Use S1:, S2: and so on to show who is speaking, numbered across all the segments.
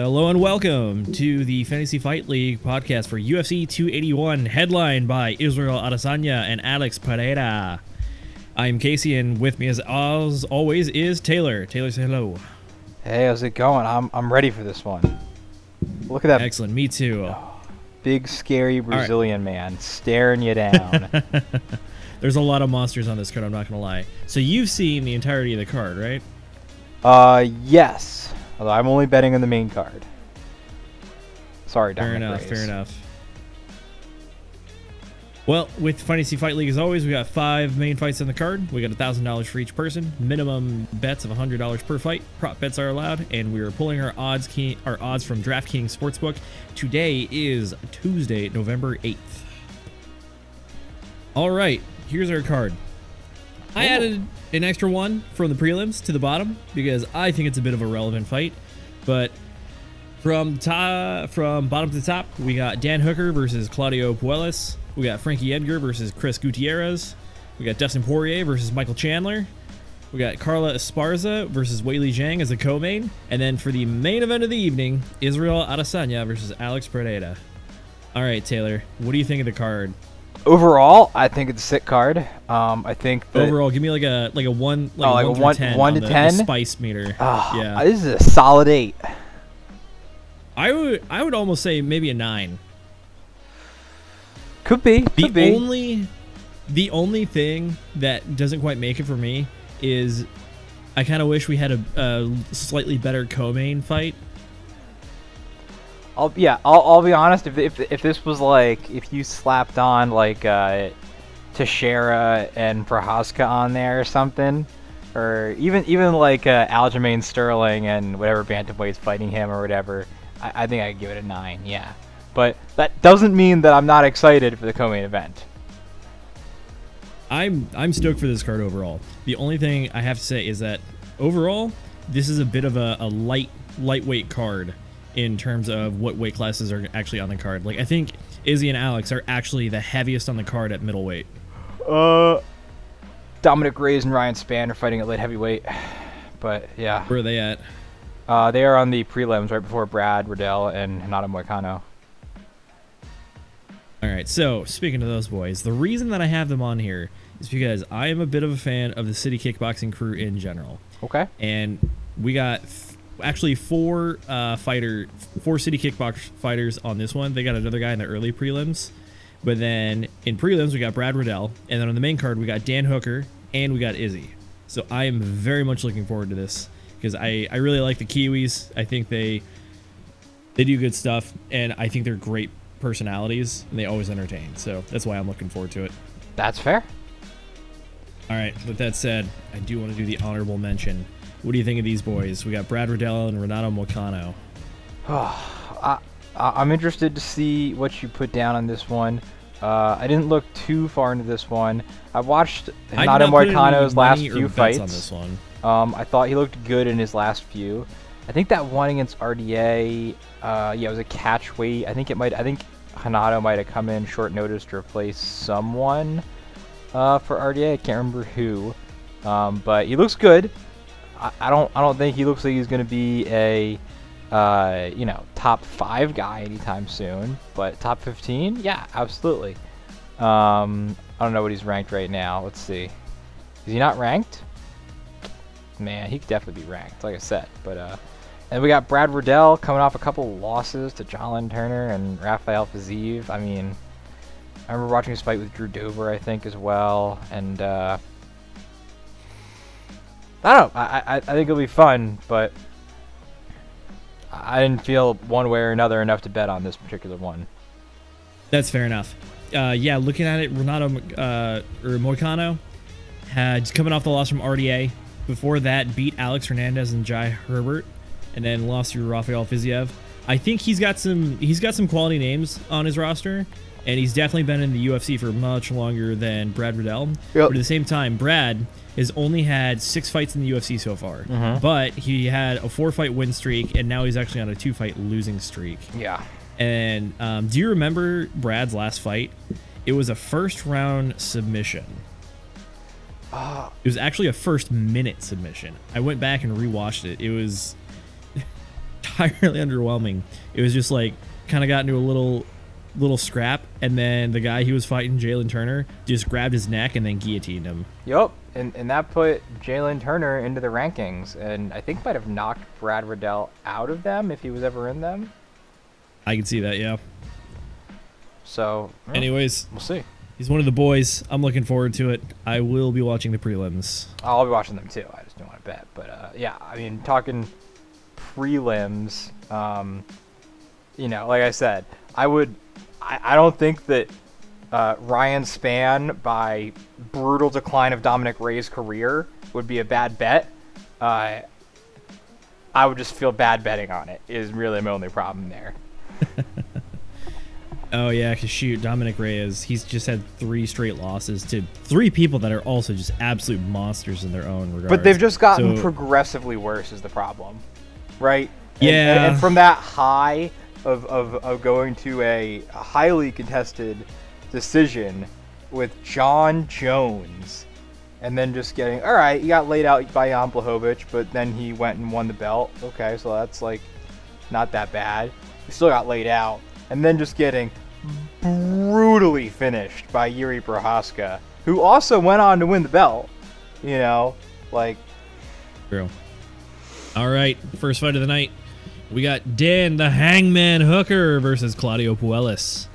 S1: Hello and welcome to the Fantasy Fight League podcast for UFC 281, headlined by Israel Adesanya and Alex Pereira. I'm Kaci, and with me as always is Taylor. Taylor, say hello.
S2: Hey, how's it going? I'm ready for this one. Look at that.
S1: Excellent, me too.
S2: Big, scary Brazilian man staring you down.
S1: There's a lot of monsters on this card, I'm not going to lie. So you've seen the entirety of the card, right?
S2: Yes. Although I'm only betting on the main card. Sorry, Dominic.
S1: Fair enough. Well, with Fantasy Fight League, as always, we got 5 main fights on the card. We got $1,000 for each person. Minimum bets of $100 per fight. Prop bets are allowed, and we are pulling our odds from DraftKings Sportsbook. Today is Tuesday, November 8th. All right, here's our card. I added an extra one from the prelims to the bottom because I think it's a bit of a relevant fight. But from bottom to top, we got Dan Hooker versus Claudio Puelles. We got Frankie Edgar versus Chris Gutierrez. We got Dustin Poirier versus Michael Chandler. We got Carla Esparza versus Weili Zhang as a co-main. And then for the main event of the evening, Israel Adesanya versus Alex Pereira. All right, Taylor, what do you think of the card?
S2: Overall, I think it's a sick card. I think that
S1: overall, give me like a 1 to 10
S2: 1 to 10
S1: the spice meter. Yeah,
S2: this is a solid 8.
S1: I would almost say maybe a 9.
S2: Could be.
S1: The only thing that doesn't quite make it for me is I kind of wish we had a slightly better co-main fight.
S2: I'll be honest. If this was like if you slapped on like Teixeira and Prohaska on there or something, or even like Aljamain Sterling and whatever bantamweight's fighting him or whatever, I think I'd give it a 9. Yeah, but that doesn't mean that I'm not excited for the co-main event.
S1: I'm stoked for this card overall. The only thing I have to say is that overall, this is a bit of a lightweight card in terms of what weight classes are actually on the card. Like, I think Izzy and Alex are actually the heaviest on the card at middleweight.
S2: Dominic Reyes and Ryan Spann are fighting at light heavyweight, but yeah.
S1: Where are they at?
S2: They are on the prelims right before Brad Riddell and Renato Moicano.
S1: All right, so speaking of those boys, the reason that I have them on here is because I am a bit of a fan of the City Kickboxing crew in general.
S2: Okay.
S1: And we got actually 4 City Kickbox fighters on this one. They got another guy in the early prelims, but then in prelims we got Brad Riddell, and then on the main card we got Dan Hooker and we got Izzy. So I am very much looking forward to this because I really like the Kiwis. I think they do good stuff, and I think they're great personalities and they always entertain. So that's why I'm looking forward to it. That's
S2: fair.
S1: All right, with that said, I do want to do the honorable mention. What do you think of these boys? We got Brad Riddell and Renato Moicano.
S2: I'm interested to see what you put down on this one. I didn't look too far into this one. I watched Renato Moicano's last few fights.
S1: On this one.
S2: I thought he looked good in his last few. I think that one against RDA, it was a catch weight. I think Renato might have come in short notice to replace someone for RDA. I can't remember who, but he looks good. I don't think he looks like he's going to be a top 5 guy anytime soon, but top 15, yeah, absolutely. I don't know what he's ranked right now. Let's see. Is he not ranked? Man, he could definitely be ranked, like I said. But and we got Brad Riddell coming off a couple losses to Jalen Turner and Rafael Fiziev. I mean, I remember watching his fight with Drew Dober, I think, as well, and I don't know. I think it'll be fun, but I didn't feel one way or another enough to bet on this particular one.
S1: That's fair enough. Yeah, looking at it, Renato Moicano had coming off the loss from RDA. Before that, beat Alex Hernandez and Jai Herbert, and then lost to Rafael Fiziev. I think he's got some quality names on his roster, and he's definitely been in the UFC for much longer than Brad Riddell. Yep. But at the same time, Brad has only had 6 fights in the UFC so far, but he had a 4-fight win streak, and now he's actually on a 2-fight losing streak.
S2: Yeah.
S1: And do you remember Brad's last fight? It was a first-round submission. It was actually a first-minute submission. I went back and rewatched it. It was entirely underwhelming. It was just like kind of got into a little scrap, and then the guy he was fighting, Jalen Turner, just grabbed his neck and then guillotined him.
S2: Yup, and that put Jalen Turner into the rankings, and I think might have knocked Brad Riddell out of them if he was ever in them.
S1: I can see that, yeah.
S2: So,
S1: anyways,
S2: we'll see.
S1: He's one of the boys. I'm looking forward to it. I will be watching the prelims.
S2: I'll be watching them too. I just don't want to bet. But yeah, I mean, talking prelims, like I said, I don't think that Ryan Spann, by brutal decline of Dominic Rey's career, would be a bad bet. I would just feel bad betting on it, is really my only problem there.
S1: Oh, yeah, because shoot, Dominic Reyes, he's just had 3 straight losses to 3 people that are also just absolute monsters in their own regard.
S2: But they've just gotten progressively worse is the problem, right?
S1: Yeah.
S2: And from that high of going to a highly contested decision with John Jones, and then just getting, all right, he got laid out by Jan Blachowicz, but then he went and won the belt. Okay, so that's like not that bad. He still got laid out. And then just getting brutally finished by Yuri Prohaska, who also went on to win the belt.
S1: True. All right, first fight of the night. We got Dan the Hangman Hooker versus Claudio Puelles.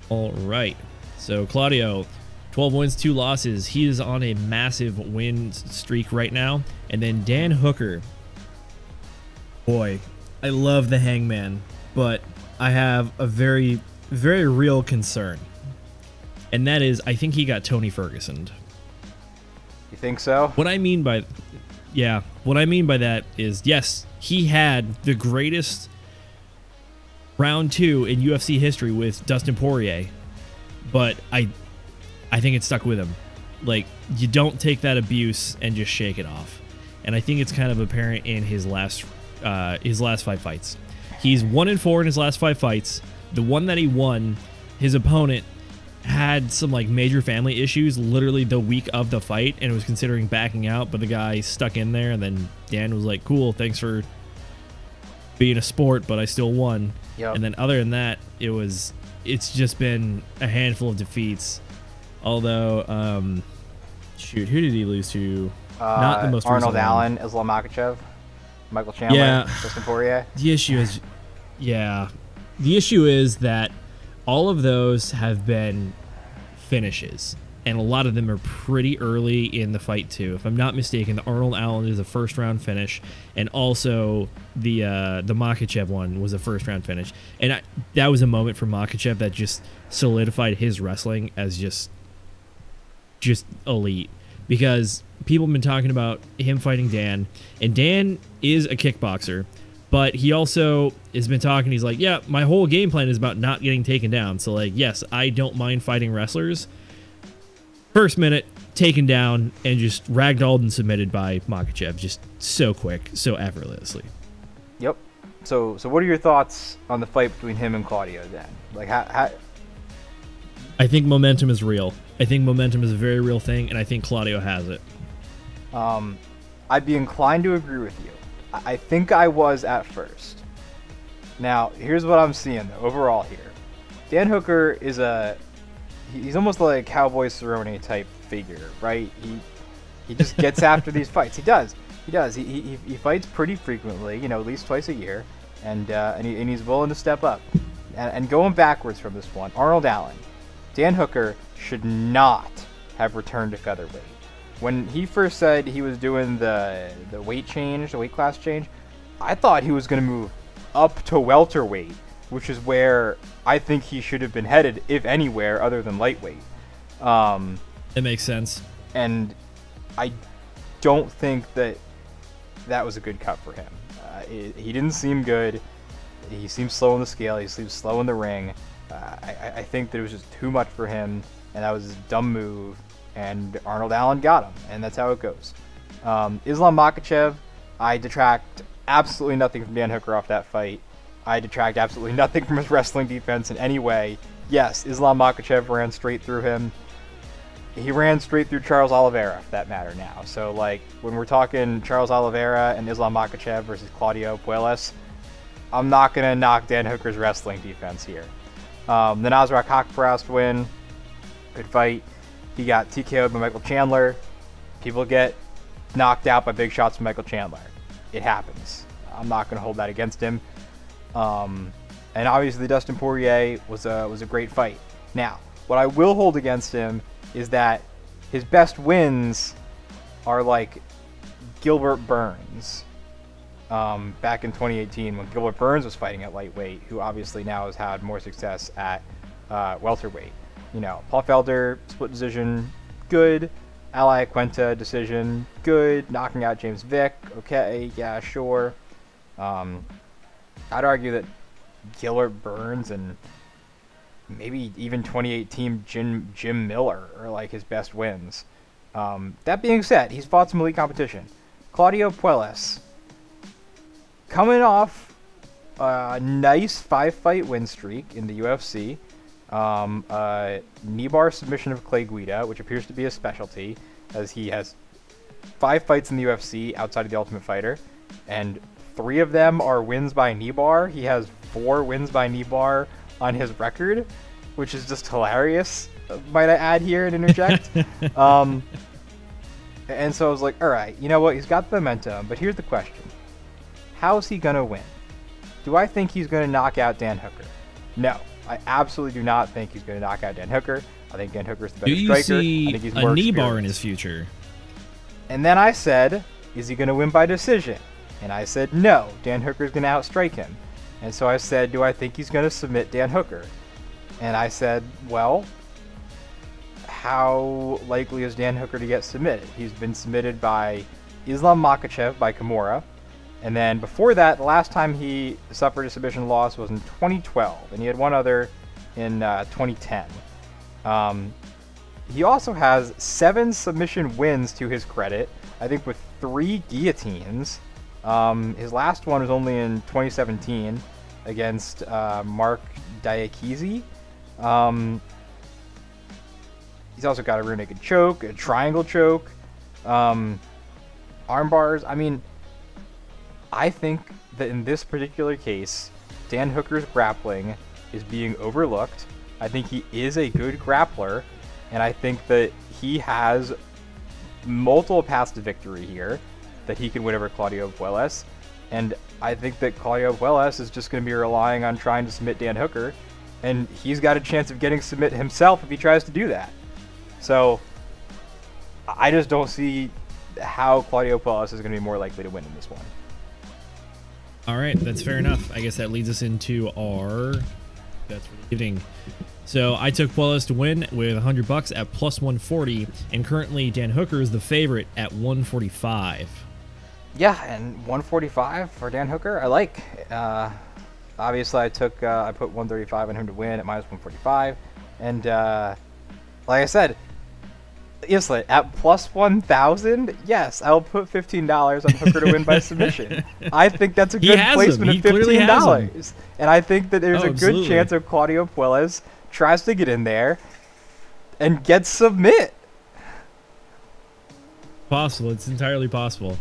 S1: All right. So Claudio, 12 wins, 2 losses. He is on a massive win streak right now. And then Dan Hooker. Boy, I love the Hangman, but I have a very, very real concern. And that is, I think he got Tony Fergusoned.
S2: You think so?
S1: What I mean by that is, yes, he had the greatest round 2 in UFC history with Dustin Poirier, but I think it stuck with him. Like, you don't take that abuse and just shake it off. And I think it's kind of apparent in his last 5 fights. He's 1-4 in his last 5 fights. The one that he won, his opponent had some like major family issues literally the week of the fight and was considering backing out, but the guy stuck in there, and then Dan was like, cool, thanks for being a sport, but I still won. Yep. And then other than that, it's just been a handful of defeats. Although, shoot, who did he lose to? Not the most
S2: Arnold
S1: recent
S2: Allen, Islam Makhachev, Michael Chandler, Dustin Poirier.
S1: The issue is that all of those have been finishes, and a lot of them are pretty early in the fight too. If I'm not mistaken, the Arnold Allen is a first round finish, and also the Makhachev one was a first round finish. And that was a moment for Makhachev that just solidified his wrestling as just elite, because people have been talking about him fighting Dan, and Dan is a kickboxer, but he also has been talking, he's like, yeah, my whole game plan is about not getting taken down. So, like, yes, I don't mind fighting wrestlers. First minute, taken down, and just ragdolled and submitted by Makhachev, just so quick, so effortlessly.
S2: Yep. So what are your thoughts on the fight between him and Claudio then? Like, how...
S1: I think momentum is real. I think momentum is a very real thing, and I think Claudio has it.
S2: I'd be inclined to agree with you. I think I was at first. Now, here's what I'm seeing, though, overall here. Dan Hooker is he's almost like a Cowboy Cerrone type figure, right? He just gets after these fights. He does. He fights pretty frequently, at least twice a year, and he's willing to step up. And going backwards from this one, Arnold Allen, Dan Hooker should not have returned to featherweight. When he first said he was doing the weight class change, I thought he was going to move up to welterweight, which is where I think he should have been headed, if anywhere other than lightweight.
S1: It makes sense.
S2: And I don't think that was a good cut for him. He didn't seem good. He seemed slow on the scale. He seemed slow in the ring. I think that it was just too much for him, and that was a dumb move. And Arnold Allen got him, and that's how it goes. Islam Makhachev, I detract absolutely nothing from Dan Hooker off that fight. I detract absolutely nothing from his wrestling defense in any way. Yes, Islam Makhachev ran straight through him. he ran straight through Charles Oliveira, for that matter now. So, like, when we're talking Charles Oliveira and Islam Makhachev versus Claudio Puelles, I'm not going to knock Dan Hooker's wrestling defense here. The Nasrat Haqparast win, good fight. He got TKO'd by Michael Chandler. People get knocked out by big shots from Michael Chandler. It happens. I'm not going to hold that against him. And obviously Dustin Poirier was a great fight. Now, what I will hold against him is that his best wins are like Gilbert Burns back in 2018 when Gilbert Burns was fighting at lightweight, who obviously now has had more success at welterweight. You know, Paul Felder, split decision, good. Ally Quenta decision, good. Knocking out James Vick, okay, yeah, sure. I'd argue that Gilbert Burns and maybe even 2018 Jim Miller are like his best wins. That being said, he's fought some elite competition. Claudio Puelles, coming off a nice 5-fight win streak in the UFC. Knee bar submission of Clay Guida, which appears to be a specialty, as he has 5 fights in the UFC outside of the Ultimate Fighter, and 3 of them are wins by knee bar. He has 4 wins by knee bar on his record, which is just hilarious, might I add here and interject. And so I was like, all right, you know what? He's got the momentum, but here's the question. How is he going to win? Do I think he's going to knock out Dan Hooker? No. I absolutely do not think he's going to knock out Dan Hooker. I think Dan Hooker's the better striker.
S1: See
S2: I think he's more
S1: a knee
S2: experienced.
S1: bar in his future?
S2: And then I said, is he going to win by decision? And I said, no, Dan Hooker's going to outstrike him. And so I said, do I think he's going to submit Dan Hooker? And I said, well, how likely is Dan Hooker to get submitted? He's been submitted by Islam Makhachev by Kimura. And then before that, the last time he suffered a submission loss was in 2012, and he had one other in 2010. He also has 7 submission wins to his credit, I think with 3 guillotines. His last one was only in 2017 against Mark Diakese. He's also got a rear naked choke, a triangle choke, arm bars. I mean, I think that in this particular case, Dan Hooker's grappling is being overlooked. I think he is a good grappler, and I think that he has multiple paths to victory here, that he can win over Claudio Puelles. And I think that Claudio Puelles is just going to be relying on trying to submit Dan Hooker, and he's got a chance of getting submit himself if he tries to do that. So I just don't see how Claudio Puelles is going to be more likely to win in this one.
S1: All right, that's fair enough. I guess that leads us into our bets for the evening. So I took Puelles to win with $100 at plus 140, and currently Dan Hooker is the favorite at 145.
S2: Yeah, and 145 for Dan Hooker, I like. Obviously, I put 135 on him to win at minus 145, and like I said, Isla, at plus 1,000, yes, I'll put $15 on Hooker to win by submission. I think that's a good placement of $15. And I think that there's a good chance of Claudio Puelles tries to get in there and get submit.
S1: Possible. It's entirely possible.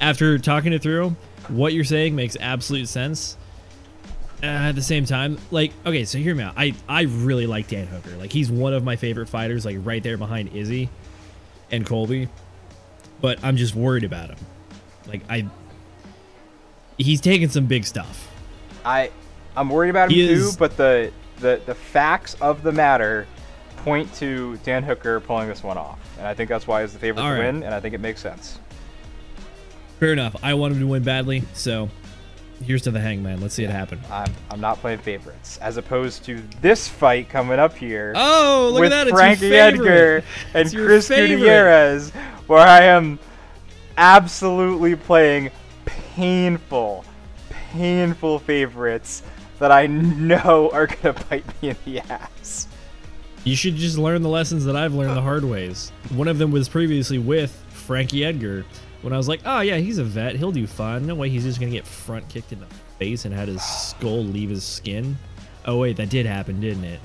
S1: After talking it through, what you're saying makes absolute sense. At the same time, like, okay, so hear me out. I really like Dan Hooker. Like, he's one of my favorite fighters, like right there behind Izzy and Colby. But I'm just worried about him. Like, he's taking some big stuff.
S2: I'm worried about him too, but the facts of the matter point to Dan Hooker pulling this one off. And I think that's why he's the favorite to win, and I think it makes sense.
S1: Fair enough. I want him to win badly, so here's to the Hangman. Let's see it happen.
S2: I'm not playing favorites, as opposed to this fight coming up here.
S1: Oh, look at that! It's
S2: Frankie Edgar and Chris Gutierrez, where I am absolutely playing painful favorites that I know are gonna bite me in the ass.
S1: You should just learn the lessons that I've learned the hard ways. One of them was previously with Frankie Edgar, when I was like, oh yeah, he's a vet, he'll do fine. No way he's just gonna get front kicked in the face and had his skull leave his skin. Oh wait, that did happen, didn't it?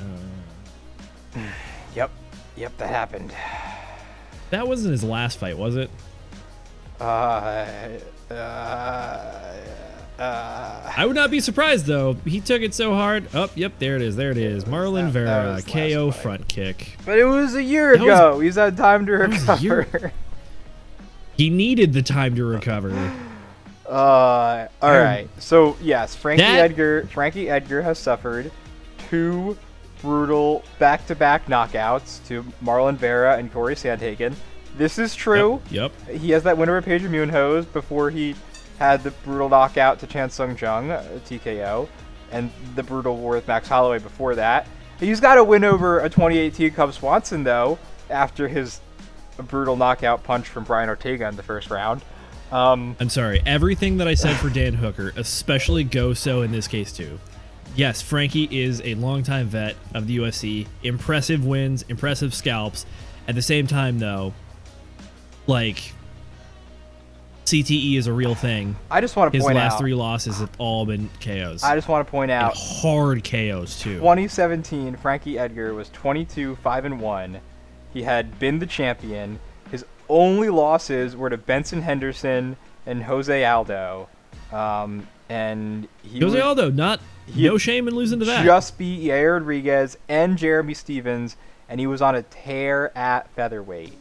S2: Yep. Yep, that happened.
S1: That wasn't his last fight, was it?
S2: I
S1: would not be surprised though. He took it so hard. Oh, yep, there it is. There it is. Marlon Vera KO front kick.
S2: But it was a year ago. He's had time to recover.
S1: He needed the time to recover.
S2: All right. So yes, Frankie Edgar has suffered 2 brutal back-to-back knockouts to Marlon Vera and Corey Sandhagen. This is true.
S1: Yep.
S2: He has that win over Pedro Munoz before he had the brutal knockout to Chan Sung Jung, TKO, and the brutal war with Max Holloway before that. He's got a win over a 2018 Cub Swanson, though, after his brutal knockout punch from Brian Ortega in the first round.
S1: I'm sorry. Everything that I said for Dan Hooker, especially Goso in this case, too. Yes, Frankie is a longtime vet of the UFC. Impressive wins, impressive scalps. At the same time, though, like, CTE is a real thing.
S2: I just want to point out
S1: his last 3 losses have all been KOs.
S2: I just want to point out
S1: and hard KOs too.
S2: 2017, Frankie Edgar was 22-5-1. He had been the champion. His only losses were to Benson Henderson and Jose Aldo. And
S1: Jose Aldo, no shame in losing to that.
S2: Just beat Yair Rodriguez and Jeremy Stevens, and he was on a tear at featherweight.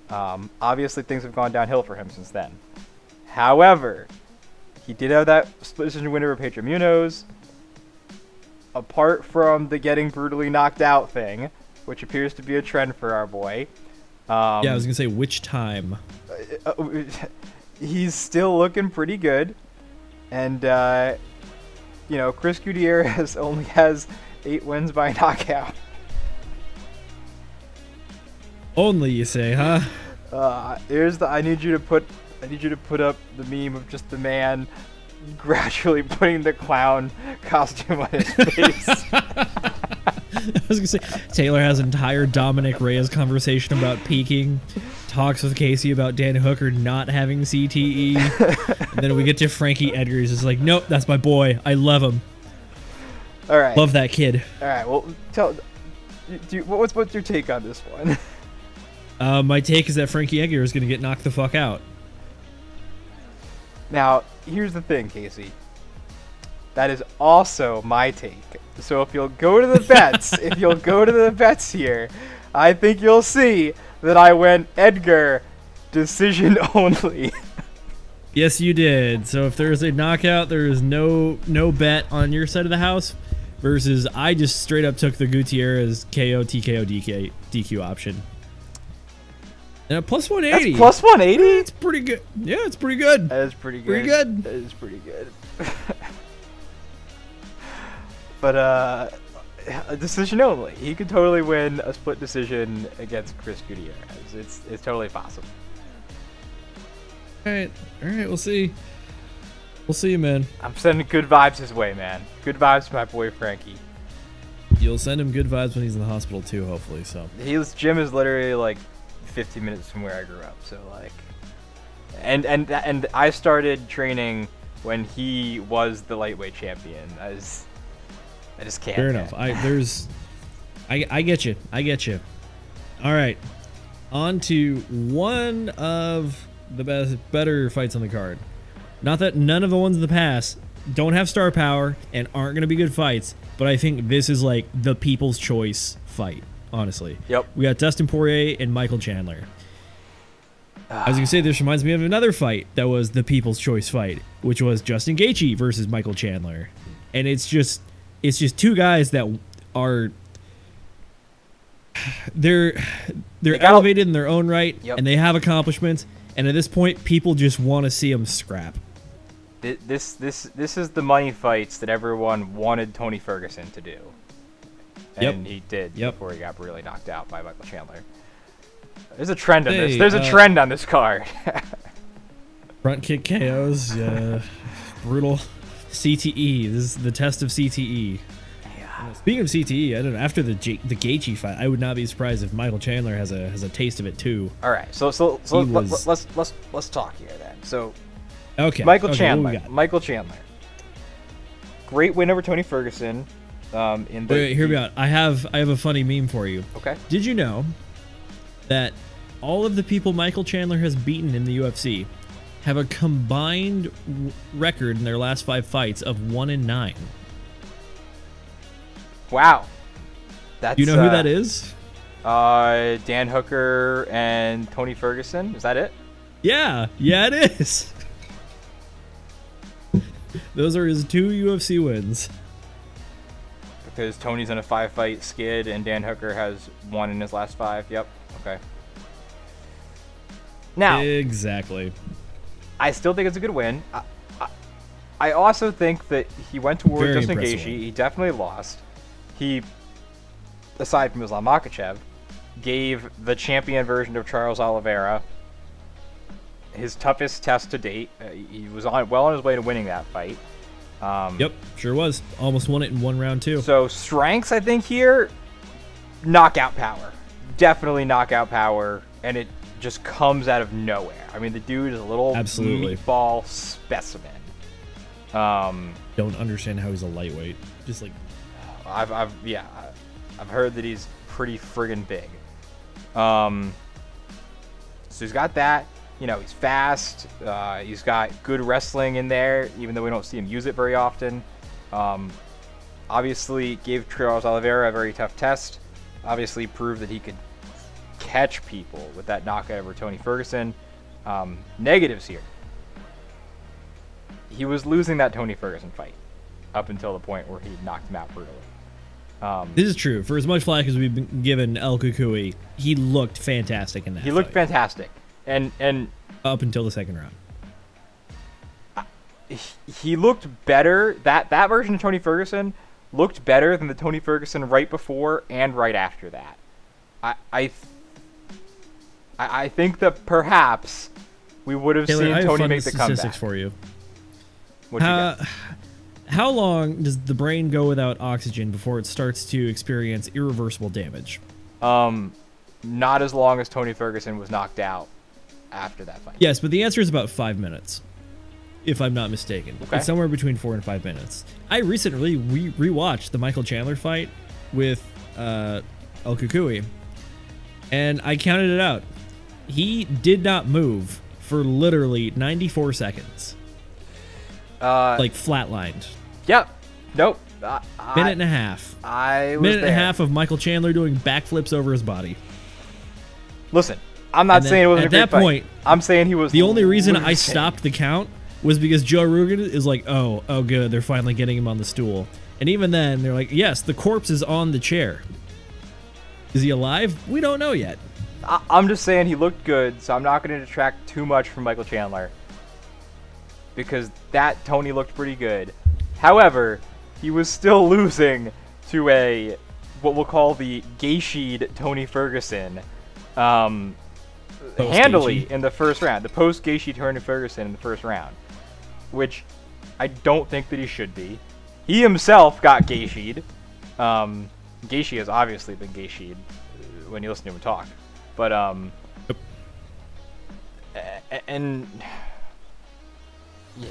S2: Obviously, things have gone downhill for him since then. However, he did have that split decision win over Pedro Munoz. Apart from the getting brutally knocked out thing, which appears to be a trend for our boy.
S1: Yeah, I was going to say, which time?
S2: He's still looking pretty good. And, you know, Chris Gutierrez only has 8 wins by knockout.
S1: Only, you say, huh?
S2: Here's the I need you to put up the meme of just the man gradually putting the clown costume on his face.
S1: I was gonna say, Taylor has an entire Dominic Reyes conversation about peaking, talks with Casey about Dan Hooker not having CTE, and then we get to Frankie Edgar. He's just like, nope, that's my boy. I love him.
S2: All right,
S1: love that kid.
S2: All right, well, what's your take on this one?
S1: My take is that Frankie Edgar is gonna get knocked the fuck out.
S2: Now, here's the thing, Casey. That is also my take. So if you'll go to the bets, here, I think you'll see that I went Edgar decision only.
S1: Yes, you did. So if there's a knockout, there is no bet on your side of the house. Versus I just straight up took the Gutierrez KO, TKO, DQ option. And a plus 180.
S2: That's plus 180?
S1: It's pretty good. Yeah, it's pretty good.
S2: That is pretty good.
S1: Pretty good.
S2: That is pretty good. But a decision only. He could totally win a split decision against Chris Gutierrez. It's totally possible.
S1: All right, we'll see. We'll see, man.
S2: I'm sending good vibes his way, man. Good vibes to my boy Frankie.
S1: You'll send him good vibes when he's in the hospital too, hopefully. So
S2: his gym is literally like 15 minutes from where I grew up. So like, and I started training when he was the lightweight champion. I just can't.
S1: Fair enough. I get you. I get you. All right. On to one of the better fights on the card. Not that none of the ones in the past don't have star power and aren't going to be good fights, but I think this is like the people's choice fight, honestly.
S2: Yep.
S1: We got Dustin Poirier and Michael Chandler. I was going to say, this reminds me of another fight that was the people's choice fight, which was Justin Gaethje versus Michael Chandler. And it's just 2 guys that are they're elevated in their own right,
S2: yep.
S1: And they have accomplishments, and at this point people just want to see them scrap.
S2: This is the money fights that everyone wanted Tony Ferguson to do. And he did before he got really knocked out by Michael Chandler. There's a trend on this. There's a trend on this card.
S1: Front kick KOs, brutal. CTE. This is the test of CTE. Yeah. Speaking of CTE, I don't know. After the Gaethje fight, I would not be surprised if Michael Chandler has a taste of it too.
S2: All right, so let's talk here then. So,
S1: okay,
S2: Michael Chandler, great win over Tony Ferguson.
S1: Wait, hear me out. I have a funny meme for you.
S2: Okay.
S1: Did you know that all of the people Michael Chandler has beaten in the UFC have a combined record in their last 5 fights of 1-9.
S2: Wow. That's,
S1: Do you know who that is?
S2: Dan Hooker and Tony Ferguson. Is that it?
S1: Yeah, it is. Those are his 2 UFC wins.
S2: Because Tony's in a 5-fight skid and Dan Hooker has 1 in his last 5. Yep. Okay. Now,
S1: exactly.
S2: I still think it's a good win. I also think that he went towards Justin Gaethje. He definitely lost. He, aside from Islam Makhachev, gave the champion version of Charles Oliveira his toughest test to date. He was well on his way to winning that fight.
S1: Yep, sure was. Almost won it in 1 round too.
S2: So strengths, I think here, knockout power. Definitely knockout power, and it just comes out of nowhere. I mean, the dude is a little meatball specimen.
S1: Don't understand how he's a lightweight. Just like
S2: I've heard that he's pretty friggin' big. So he's got that. You know, he's fast. He's got good wrestling in there, even though we don't see him use it very often. Obviously, gave Charles Oliveira a very tough test. Obviously, proved that he could catch people with that knockout over Tony Ferguson. Negatives here. He was losing that Tony Ferguson fight up until the point where he knocked him out brutally.
S1: This is true. For as much flack as we've been given El Kukui, he looked fantastic in that fight.
S2: He looked fantastic. And
S1: up until the 2nd round.
S2: He looked better. That version of Tony Ferguson looked better than the Tony Ferguson right before and right after that. I think that perhaps we would have
S1: Taylor,
S2: seen Tony make the comeback.
S1: Statistics for you.
S2: What you got?
S1: How long does the brain go without oxygen before it starts to experience irreversible damage?
S2: Not as long as Tony Ferguson was knocked out after that fight.
S1: Yes, but the answer is about 5 minutes, if I'm not mistaken.
S2: Okay.
S1: It's somewhere between 4 and 5 minutes. I recently rewatched the Michael Chandler fight with El Kukui, and I counted it out. He did not move for literally 94 seconds. Like flatlined.
S2: Yep. Nope.
S1: Minute and a half. Minute and a half of Michael Chandler doing backflips over his body.
S2: Listen, I'm not saying it wasn't a great fight.
S1: Point,
S2: I'm saying he was
S1: the only reason I stopped the count was because Joe Rogan is like, oh good, they're finally getting him on the stool. And even then, they're like, yes, the corpse is on the chair. Is he alive? We don't know yet.
S2: I'm just saying he looked good, so I'm not going to detract too much from Michael Chandler, because that Tony looked pretty good. However, he was still losing to a, what we'll call the Gaethje Tony Ferguson, handily in the first round. The post-Gaethje Tony Ferguson in the first round, which I don't think that he should be. He himself got Gaethje'd. Gaethje has obviously been Gaethje'd when you listen to him talk. But, and yeah,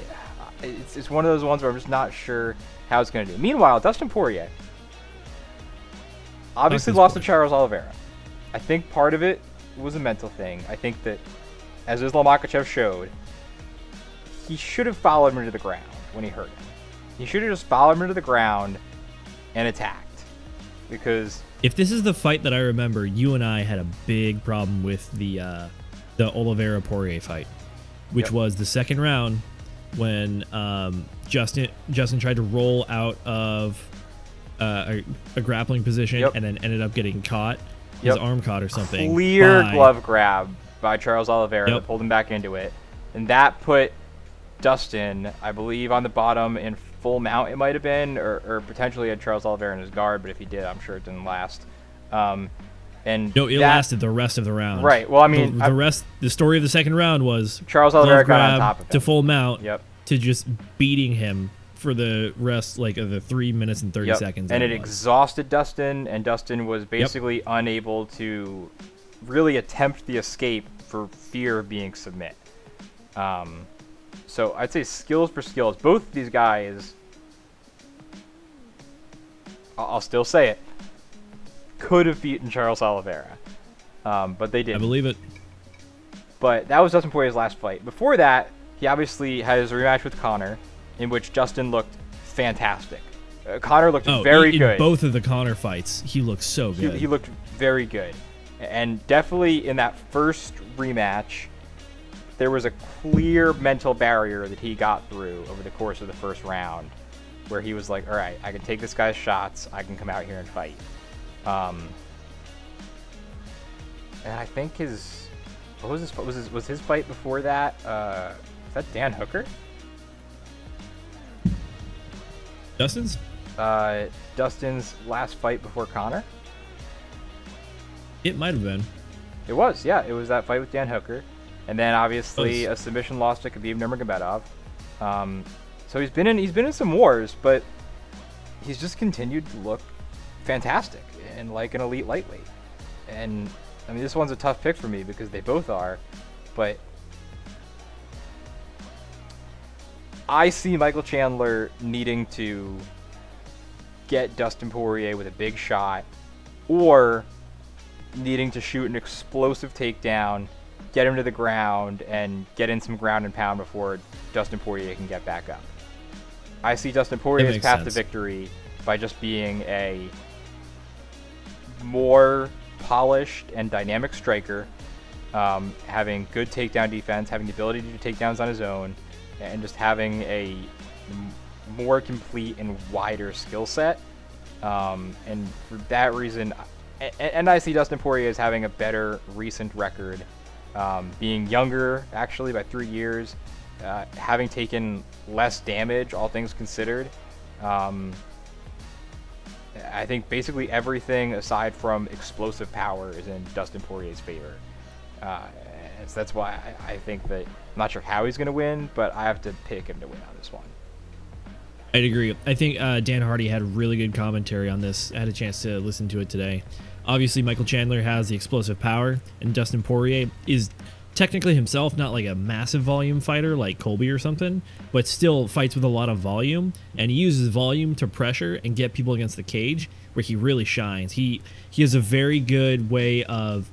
S2: it's one of those ones where I'm just not sure how it's going to do. Meanwhile, Dustin Poirier obviously lost to Charles Oliveira. I think part of it was a mental thing. I think that, as Islam Makhachev showed, he should have followed him into the ground when he hurt him. He should have just followed him into the ground and attacked. Because
S1: if this is the fight that I remember, you and I had a big problem with the Oliveira Poirier fight, which was the 2nd round when Justin tried to roll out of a grappling position and then ended up getting caught. His arm caught or something.
S2: Clear glove grab by Charles Oliveira that pulled him back into it. And that put Dustin, I believe, on the bottom in full mount, it might have been, or potentially had Charles Oliveira in his guard, but if he did, I'm sure it didn't last. And
S1: no, it lasted the rest of the round.
S2: Right. Well, I mean,
S1: the story of the 2nd round was
S2: Charles Oliveira got on top of him
S1: to full mount
S2: to
S1: just beating him for the rest, like, of the 3 minutes and 30 seconds.
S2: And it exhausted Dustin, and Dustin was basically unable to really attempt the escape for fear of being submit. So I'd say skills for skills. Both of these guys, I'll still say it, could have beaten Charles Oliveira. but they didn't.
S1: I believe it.
S2: But that was Dustin Poirier's last fight. Before that, he obviously had his rematch with Conor, in which Dustin looked fantastic. Conor looked very good.
S1: In both of the Conor fights, he looked so good.
S2: He looked very good. And definitely in that first rematch, there was a clear mental barrier that he got through over the course of the first round, where he was like, all right, I can take this guy's shots. I can come out here and fight. And I think was his fight before that? Was that Dan Hooker?
S1: Dustin's?
S2: Dustin's last fight before Conor?
S1: It might have been.
S2: It was, yeah. It was that fight with Dan Hooker. And then obviously a submission loss to Khabib Nurmagomedov. So he's been in some wars, but he's just continued to look fantastic and like an elite lightweight. And I mean, this one's a tough pick for me because they both are, but I see Michael Chandler needing to get Dustin Poirier with a big shot, or needing to shoot an explosive takedown, get him to the ground, and get in some ground and pound before Dustin Poirier can get back up. I see Dustin Poirier's path to victory by just being a more polished and dynamic striker, having good takedown defense, having the ability to do takedowns on his own, and just having a more complete and wider skill set. And for that reason, and I see Dustin Poirier as having a better recent record, being younger actually by 3 years, having taken less damage, all things considered. I think basically everything aside from explosive power is in Dustin Poirier's favor. So that's why I think that, I'm not sure how he's going to win, but I have to pick him to win on this one.
S1: I'd agree. I think Dan Hardy had really good commentary on this. I had a chance to listen to it today. Obviously, Michael Chandler has the explosive power, and Dustin Poirier is technically himself not like a massive volume fighter like Colby or something, but still fights with a lot of volume, and he uses volume to pressure and get people against the cage, where he really shines. He has a very good way of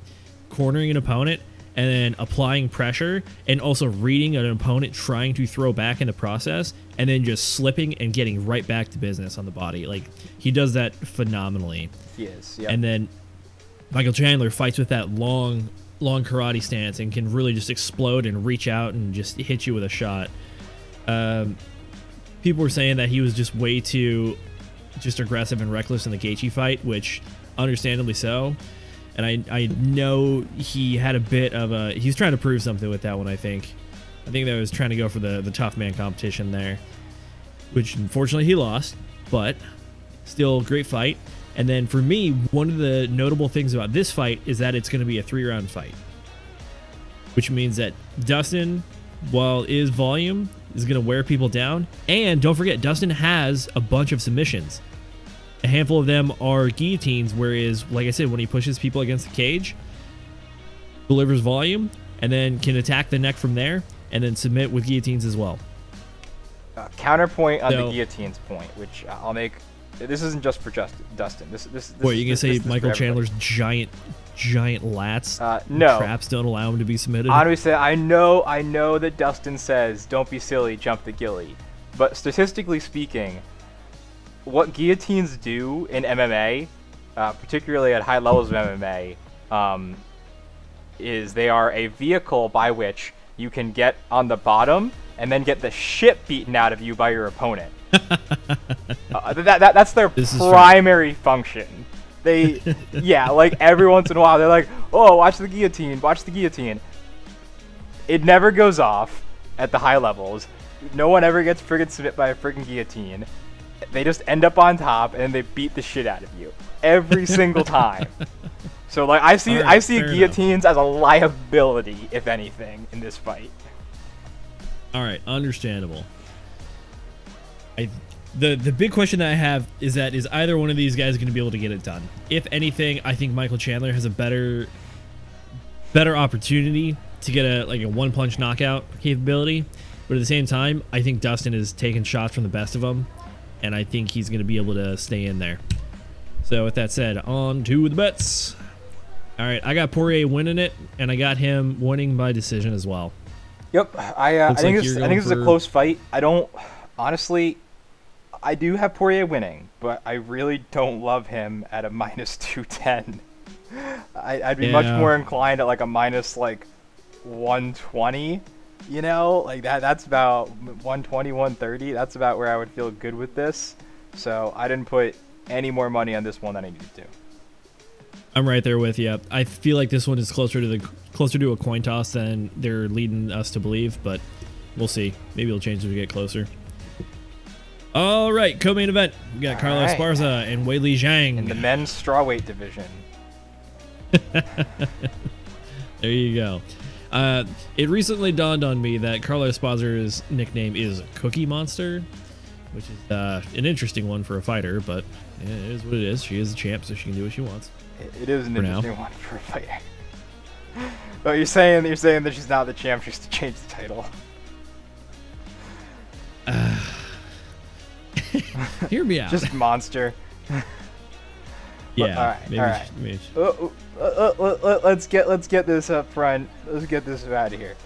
S1: cornering an opponent and then applying pressure, and also reading an opponent trying to throw back in the process, and then just slipping and getting right back to business on the body. Like, he does that phenomenally.
S2: He is, yeah.
S1: And then Michael Chandler fights with that long karate stance and can really just explode and reach out and just hit you with a shot. People were saying that he was just way too just aggressive and reckless in the Gaethje fight, which understandably so. And I know he had a bit of a... He's trying to prove something with that one, I think. I think that was trying to go for the tough man competition there, which unfortunately he lost, but still great fight. And then for me, one of the notable things about this fight is that it's going to be a 3-round fight, which means that Dustin, while his volume, is going to wear people down. And don't forget, Dustin has a bunch of submissions. A handful of them are guillotines, whereas, like I said, when he pushes people against the cage, delivers volume, and then can attack the neck from there, and then submit with guillotines as well.
S2: Counterpoint on the guillotines point, which I'll make. This isn't just for Dustin.
S1: What, you gonna say Michael Chandler's giant lats?
S2: No.
S1: Traps don't allow him to be submitted?
S2: Honestly, I know that Dustin says, don't be silly, jump the gilly. But statistically speaking, what guillotines do in MMA, particularly at high levels of MMA, is they are a vehicle by which you can get on the bottom and then get the shit beaten out of you by your opponent. That's their primary function. They, yeah, like every once in a while, they're like, oh, watch the guillotine, watch the guillotine. It never goes off at the high levels. No one ever gets friggin' submitted by a friggin' guillotine. They just end up on top and they beat the shit out of you every single time. So like I see guillotines as a liability, if anything, in this fight.
S1: All right, understandable. The big question that I have is either one of these guys going to be able to get it done? If anything, I think Michael Chandler has a better opportunity to get a one-punch knockout capability. But at the same time, I think Dustin is taking shots from the best of them, and I think he's going to be able to stay in there. So with that said, on to the bets. All right, I got Poirier winning it, and I got him winning by decision as well.
S2: Yep, I think this is a close fight. Honestly, I do have Poirier winning, but I really don't love him at a minus 210. I'd be much more inclined at like a minus like 120. You know, like that's about 120, 130. That's about where I would feel good with this. So I didn't put any more money on this one than I needed to.
S1: I'm right there with you. I feel like this one is closer to a coin toss than they're leading us to believe, but we'll see. Maybe it'll change as we get closer. All right, co-main event. We got Carlos Esparza and Weili Zhang
S2: in the men's strawweight division.
S1: There you go. It recently dawned on me that Carlos Esparza's nickname is Cookie Monster, which is an interesting one for a fighter, but it is what it is. She is a champ, so she can do what she wants.
S2: It is an interesting one for a fighter. But you're saying that she's not the champ, she's to change the title.
S1: Hear me out.
S2: Just monster.
S1: Yeah.
S2: All right. Let's get this up front. Let's get this out of here.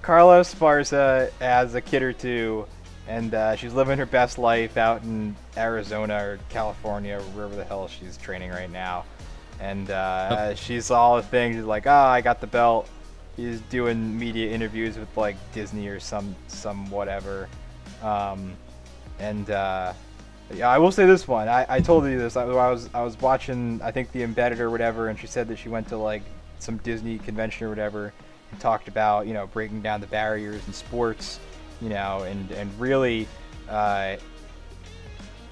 S2: Carlos Esparza has a kid or two, and she's living her best life out in Arizona or California, or wherever the hell she's training right now. And she's all the things. She's like, I got the belt. He's doing media interviews with like Disney or some whatever. Yeah, I will say this one. I told you this. I was watching, I think, The Embedded or whatever, and she said that she went to like some Disney convention or whatever and talked about, you know, breaking down the barriers in sports, you know, and really,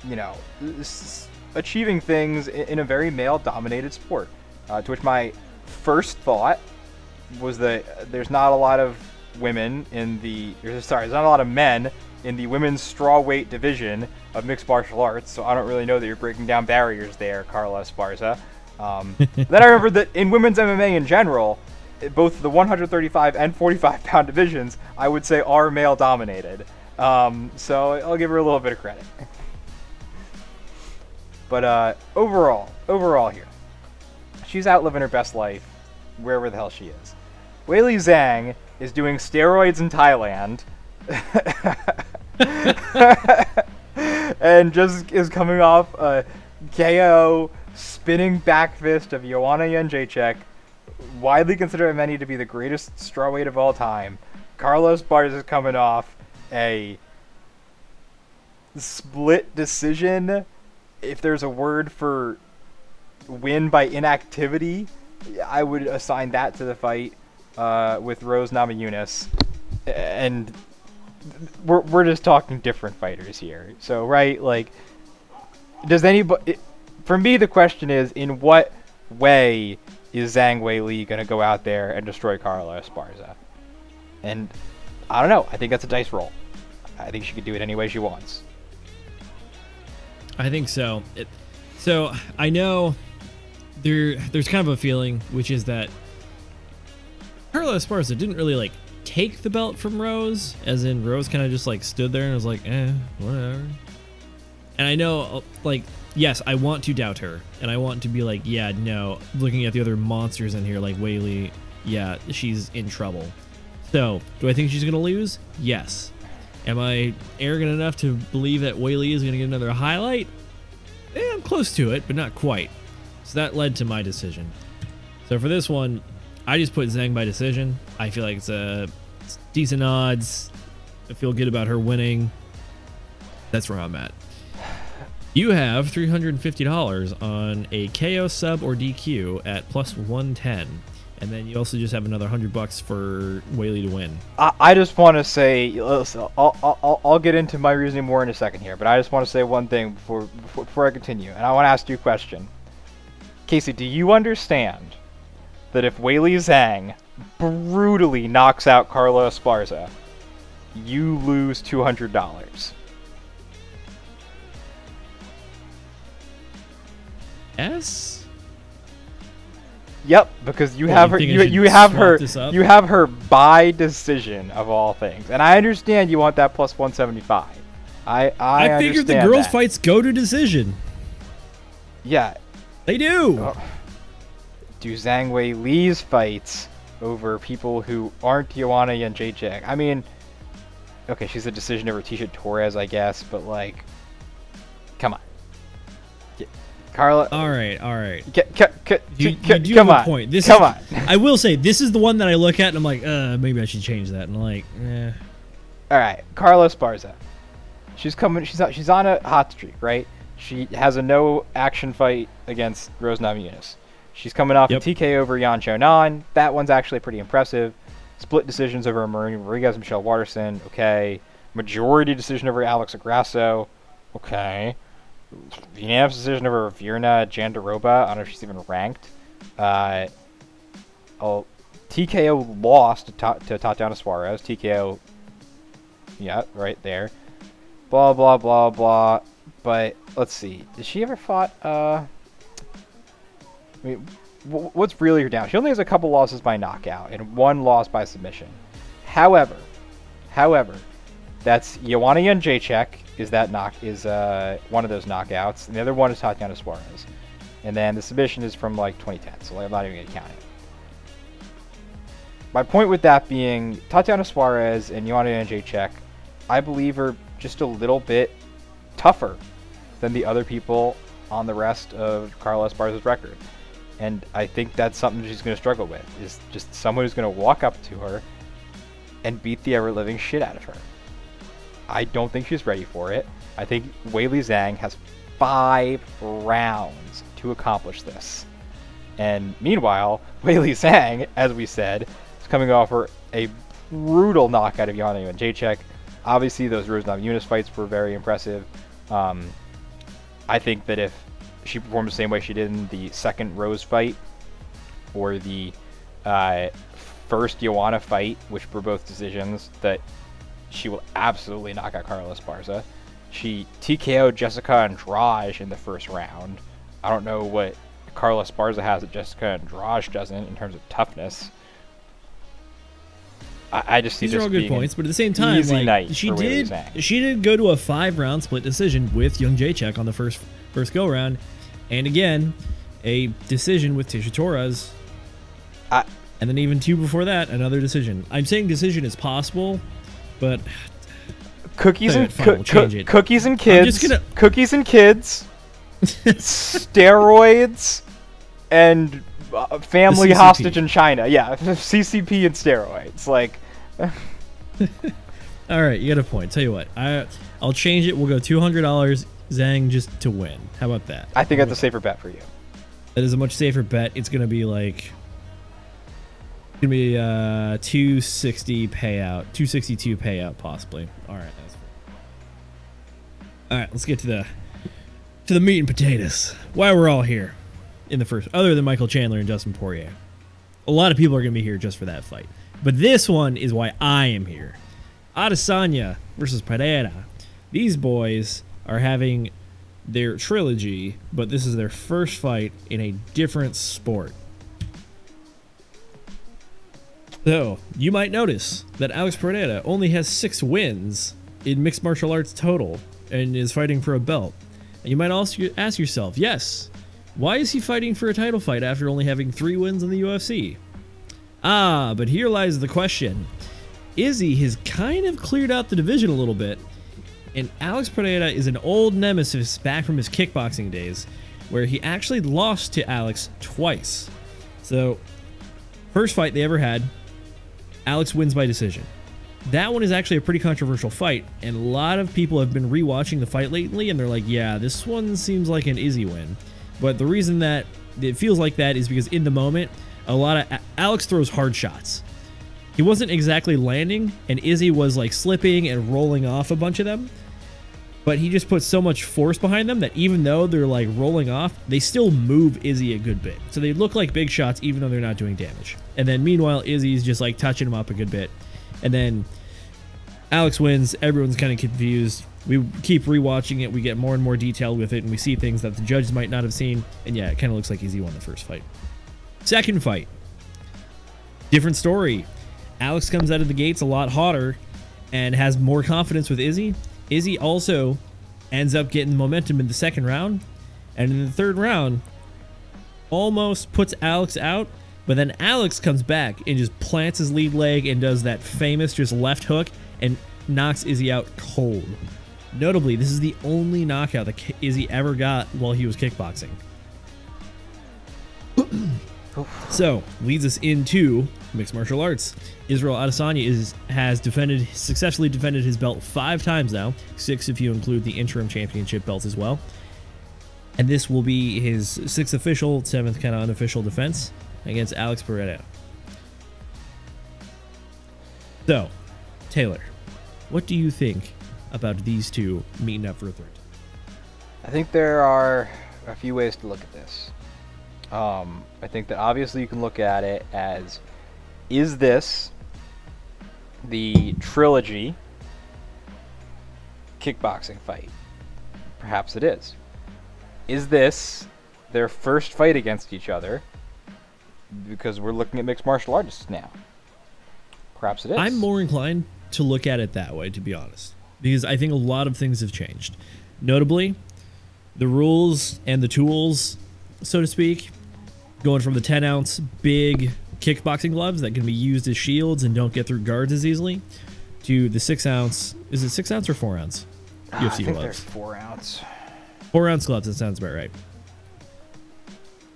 S2: you know, achieving things in a very male-dominated sport. To which my first thought was that there's not a lot of women in the, there's not a lot of men in the women's strawweight division of mixed martial arts, so I don't really know that you're breaking down barriers there, Carlos Esparza. Then I remember that in women's MMA in general, both the 135 and 45 pound divisions, I would say, are male dominated. So I'll give her a little bit of credit. But overall here, she's out living her best life wherever the hell she is. Weili Zhang is doing steroids in Thailand. And just is coming off a KO spinning back fist of Joanna Jędrzejczyk, widely considered by many to be the greatest strawweight of all time. Carlos Esparza is coming off a split decision. If there's a word for win by inactivity, I would assign that to the fight with Rose Namajunas. And we're just talking different fighters here. So, right, like, does anybody... For me, the question is, in what way is Zhang Weili going to go out there and destroy Carlos Esparza? And I don't know. I think that's a dice roll. I think she could do it any way she wants.
S1: I think so. So I know there's kind of a feeling, which is that Carlos Esparza didn't really like take the belt from Rose, as in Rose kind of just like stood there and was like, whatever. And I know, like, yes, I want to doubt her, and I want to be like, yeah, no, looking at the other monsters in here, like Weili, yeah, she's in trouble. So, do I think she's going to lose? Yes. Am I arrogant enough to believe that Weili is going to get another highlight? I'm close to it, but not quite. So that led to my decision. So for this one, I just put Zhang by decision. I feel like it's decent odds. I feel good about her winning. That's where I'm at. You have $350 on a KO sub or DQ at plus 110. And then you also just have another $100 for Weili to win.
S2: I just want to say, listen, I'll get into my reasoning more in a second here, but I just want to say one thing before I continue. And I want to ask you a question. Casey, do you understand that if Weili Zhang brutally knocks out Carlos Esparza, you lose $200?
S1: Yes.
S2: Yep, because you have her. You have her by decision of all things, and I understand you want that plus 175. I
S1: figured the girls' fights go to decision.
S2: Yeah,
S1: they do.
S2: do Zhang Wei Li's fights over people who aren't Joanna Jędrzejczyk. I mean, okay, she's a decision over Tisha Torres, I guess, but like, come on. Carla.
S1: All right.
S2: You
S1: do
S2: come
S1: have a
S2: on.
S1: point.
S2: Come on.
S1: I will say, this is the one that I look at and I'm like, maybe I should change that. And I'm like,
S2: All right, Carla Esparza. She's on a hot streak, right? She has a no action fight against Rose Namajunas. She's coming off a TK over Yan Xiaonan. That one's actually pretty impressive. Split decisions over Marie Rodriguez, Michelle Watterson. Okay. Majority decision over Alex Agrasso. Okay. Unanimous decision over Virna Jandiroba. I don't know if she's even ranked. TKO lost to Tatiana Suarez. TKO, yeah, right there. Blah, blah, blah, blah. But, let's see. Did she ever fought, I mean, what's really her down? She only has a couple losses by knockout and one loss by submission. However, that's Joanna Jędrzejczyk is one of those knockouts, and the other one is Tatiana Suarez. And then the submission is from like 2010, so I'm not even going to count it. My point with that being, Tatiana Suarez and Joanna Jędrzejczyk, I believe, are just a little bit tougher than the other people on the rest of Carla Esparza's record. And I think that's something she's going to struggle with, is just someone who's going to walk up to her and beat the ever-living shit out of her. I don't think she's ready for it. I think Weili Zhang has 5 rounds to accomplish this. And meanwhile, Weili Zhang, as we said, is coming off a brutal knockout of Joanna Jędrzejczyk. Obviously, those Rose Namajunas fights were very impressive. I think that if she performed the same way she did in the second Rose fight, or the first Joanna fight, which were both decisions, that she will absolutely knock out Carla Esparza. She TKO'd Jessica Andrade in the first round. I don't know what Carla Esparza has that Jessica Andrade doesn't in terms of toughness. I just see
S1: these are all good points, but at the same time, like, she did go to a 5-round split decision with Jędrzejczyk on the first go round, and again, a decision with Tisha Torres, and then even 2 before that, another decision. I'm saying decision is possible, but
S2: cookies and kids, steroids, and family hostage in China. Yeah, CCP and steroids. Like,
S1: all right, you got a point. Tell you what, I'll change it. We'll go $200 Zhang just to win. How about that?
S2: I think that's a safer bet for you.
S1: That is a much safer bet. It's gonna be like, it's gonna be 260 payout, 262 payout possibly. All right, that's fair. All right, let's get to the meat and potatoes. Why we're all here in the first, other than Michael Chandler and Dustin Poirier. A lot of people are going to be here just for that fight. But this one is why I am here. Adesanya versus Pereira. These boys are having their trilogy, but this is their first fight in a different sport. So, you might notice that Alex Pereira only has 6 wins in mixed martial arts total and is fighting for a belt. And you might also ask yourself, yes, why is he fighting for a title fight after only having 3 wins in the UFC? But here lies the question. Izzy has kind of cleared out the division a little bit, and Alex Pereira is an old nemesis back from his kickboxing days, where he actually lost to Alex twice. So, first fight they ever had, Alex wins by decision. That one is actually a pretty controversial fight, and a lot of people have been rewatching the fight lately, and they're like, yeah, this one seems like an Izzy win. But the reason that it feels like that is because in the moment, Alex throws hard shots. He wasn't exactly landing, and Izzy was like slipping and rolling off a bunch of them. But he just put so much force behind them that even though they're like rolling off, they still move Izzy a good bit. So they look like big shots even though they're not doing damage. And then meanwhile, Izzy's just like touching him up a good bit. And then Alex wins. Everyone's kind of confused. We keep rewatching it. We get more and more detailed with it, and we see things that the judges might not have seen. And yeah, it kind of looks like Izzy won the first fight. Second fight. Different story. Alex comes out of the gates a lot hotter and has more confidence with Izzy. Izzy also ends up getting momentum in the second round. And in the third round, almost puts Alex out, but then Alex comes back and just plants his lead leg and does that famous just left hook and knocks Izzy out cold. Notably, this is the only knockout that Izzy ever got while he was kickboxing. So, leads us into mixed martial arts. Israel Adesanya has successfully defended his belt 5 times now, 6 if you include the interim championship belt as well. And this will be his 6th official, 7th kind of unofficial defense against Alex Pereira. So, Taylor, what do you think about these two meeting up for a third?
S2: I think there are a few ways to look at this. I think that obviously you can look at it as, is this the trilogy kickboxing fight? Perhaps it is. Is this their first fight against each other? Because we're looking at mixed martial artists now. Perhaps it is.
S1: I'm more inclined to look at it that way, to be honest, because I think a lot of things have changed. Notably, the rules and the tools, so to speak, going from the 10-ounce big kickboxing gloves that can be used as shields and don't get through guards as easily, to the 6-ounce. Is it 6-ounce or 4-ounce UFC
S2: I think
S1: gloves?
S2: they're 4-ounce.
S1: 4-ounce gloves, that sounds about right.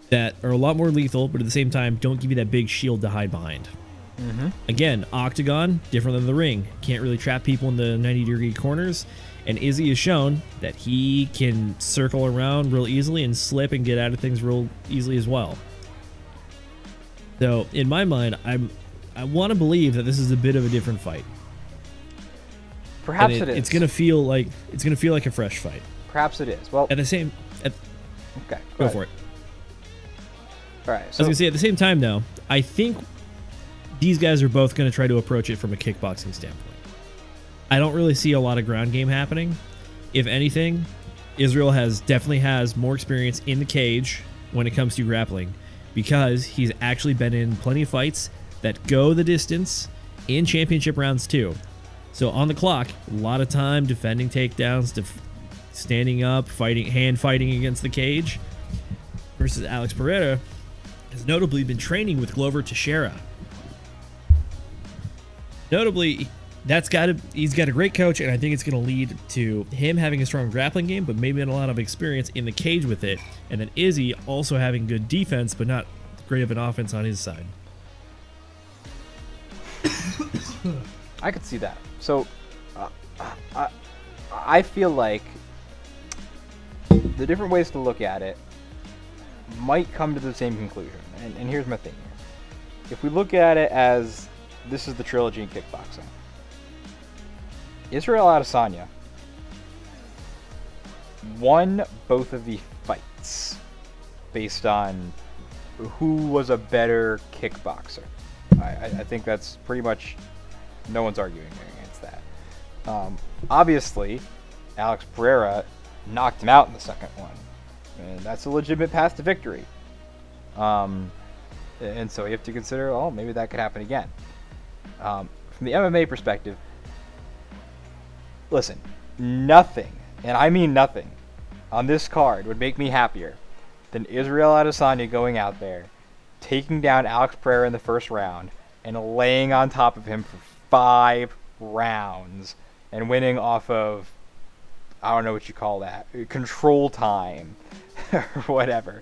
S1: That are a lot more lethal, but at the same time, don't give you that big shield to hide behind. Again, octagon, different than the ring. Can't really trap people in the 90-degree corners. And Izzy has shown that he can circle around real easily and slip and get out of things real easily as well. So, in my mind, I want to believe that this is a bit of a different fight.
S2: Perhaps it is.
S1: It's gonna feel like a fresh fight.
S2: Perhaps it is. Well,
S1: At the same,
S2: okay,
S1: go for it.
S2: All right.
S1: I was
S2: So
S1: gonna say at the same time, though, I think these guys are both gonna try to approach it from a kickboxing standpoint. I don't really see a lot of ground game happening. If anything, Israel definitely has more experience in the cage when it comes to grappling, because he's actually been in plenty of fights that go the distance in championship rounds too. So on the clock, a lot of time defending takedowns, standing up, hand fighting against the cage, versus Alex Pereira has notably been training with Glover Teixeira. Notably, he's got a great coach, and I think it's going to lead to him having a strong grappling game, but maybe not a lot of experience in the cage with it. And then Izzy also having good defense, but not great of an offense on his side.
S2: I could see that. So I feel like the different ways to look at it might come to the same conclusion. And here's my thing here. If we look at it as this is the trilogy in kickboxing, Israel Adesanya won both of the fights based on who was a better kickboxer. I think that's pretty much, no one's arguing against that. Obviously, Alex Pereira knocked him out in the second one, and that's a legitimate path to victory. And so you have to consider, oh, maybe that could happen again. From the MMA perspective, listen, nothing, and I mean nothing, on this card would make me happier than Israel Adesanya going out there, taking down Alex Pereira in the first round, and laying on top of him for 5 rounds, and winning off of, I don't know what you call that, control time, or whatever,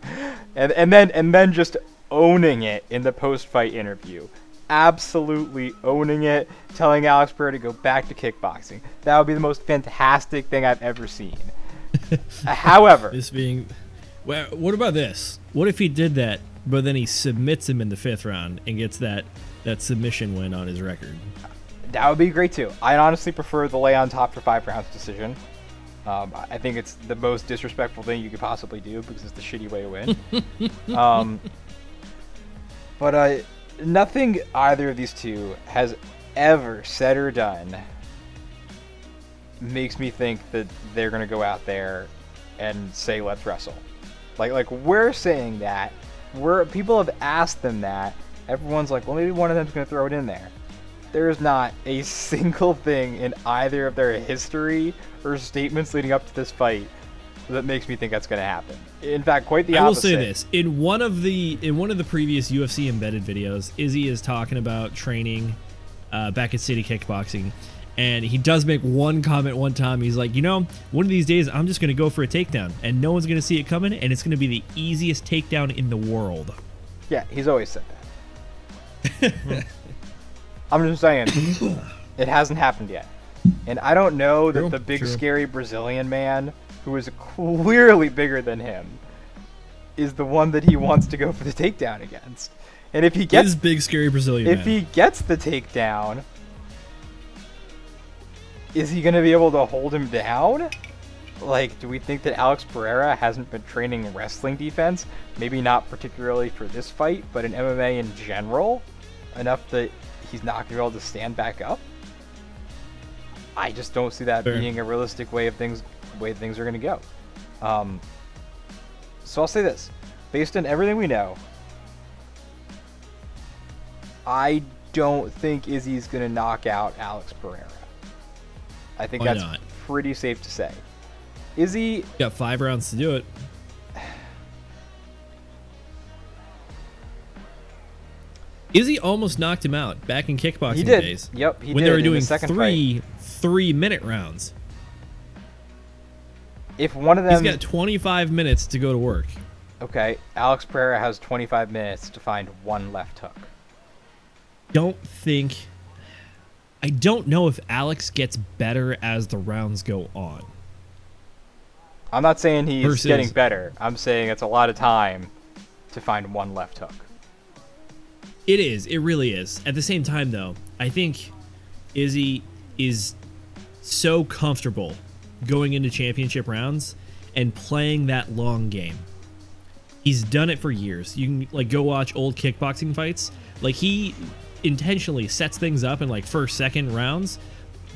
S2: and then just owning it in the post-fight interview. Absolutely owning it, telling Alex Pereira to go back to kickboxing. That would be the most fantastic thing I've ever seen. However,
S1: well, what about this? What if he did that, but then he submits him in the 5th round and gets that submission win on his record?
S2: That would be great too. I honestly prefer the lay on top for 5 rounds decision. I think it's the most disrespectful thing you could possibly do because it's the shitty way to win. But nothing either of these two has ever said or done makes me think that they're going to go out there and say, let's wrestle. Like we're saying that. People have asked them that. Everyone's like, well, maybe one of them's going to throw it in there. There's not a single thing in either of their history or statements leading up to this fight that makes me think that's going to happen. In fact, quite the
S1: opposite. I will
S2: opposite.
S1: say this: in one of the previous UFC embedded videos, Izzy is talking about training back at City Kickboxing, and he does make one comment one time. He's like, one of these days I'm just going to go for a takedown, and no one's going to see it coming, and it's going to be the easiest takedown in the world.
S2: Yeah, he's always said that. I'm just saying, it hasn't happened yet. And I don't know that the big, scary Brazilian man, who is clearly bigger than him, is the one that he wants to go for the takedown against. And if he gets
S1: big, scary Brazilian man.
S2: he gets the takedown, is he going to be able to hold him down? Like, do we think that Alex Pereira hasn't been training wrestling defense? Maybe not particularly for this fight, but in MMA in general, enough that he's not going to be able to stand back up? I just don't see that being a realistic way things are going to go. So I'll say this. Based on everything we know, I don't think Izzy's going to knock out Alex Pereira. I think that's pretty safe to say. Izzy
S1: got 5 rounds to do it. Izzy almost knocked him out back in kickboxing days.
S2: Yep, he did.
S1: When they were doing
S2: the
S1: 3-minute rounds.
S2: If one of them...
S1: He's got 25 minutes to go to work.
S2: Okay, Alex Pereira has 25 minutes to find one left hook.
S1: I don't know if Alex gets better as the rounds go on.
S2: I'm not saying he's getting better. I'm saying it's a lot of time to find one left hook.
S1: It is. It really is. At the same time, though, I think Izzy is so comfortable going into championship rounds and playing that long game. He's done it for years. You can go watch old kickboxing fights. He intentionally sets things up in first, second rounds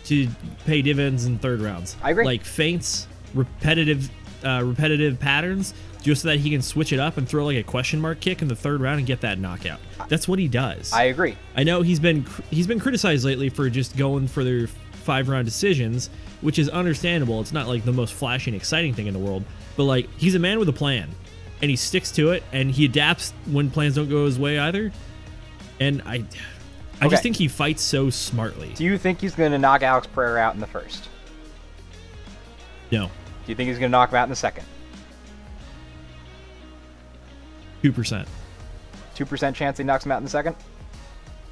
S1: to pay dividends in third rounds.
S2: I agree.
S1: Feints, repetitive patterns, just so that he can switch it up and throw a question mark kick in the third round and get that knockout. That's what he does.
S2: I agree.
S1: I know he's been criticized lately for just going for their 5-round decisions, which is understandable. It's not the most flashy and exciting thing in the world, but he's a man with a plan, and he sticks to it, and he adapts when plans don't go his way either. And I just think he fights so smartly.
S2: Do you think he's going to knock Alex Pereira out in the first?
S1: No.
S2: Do you think he's going to knock him out in the second?
S1: 2%.
S2: 2% chance he knocks him out in the second?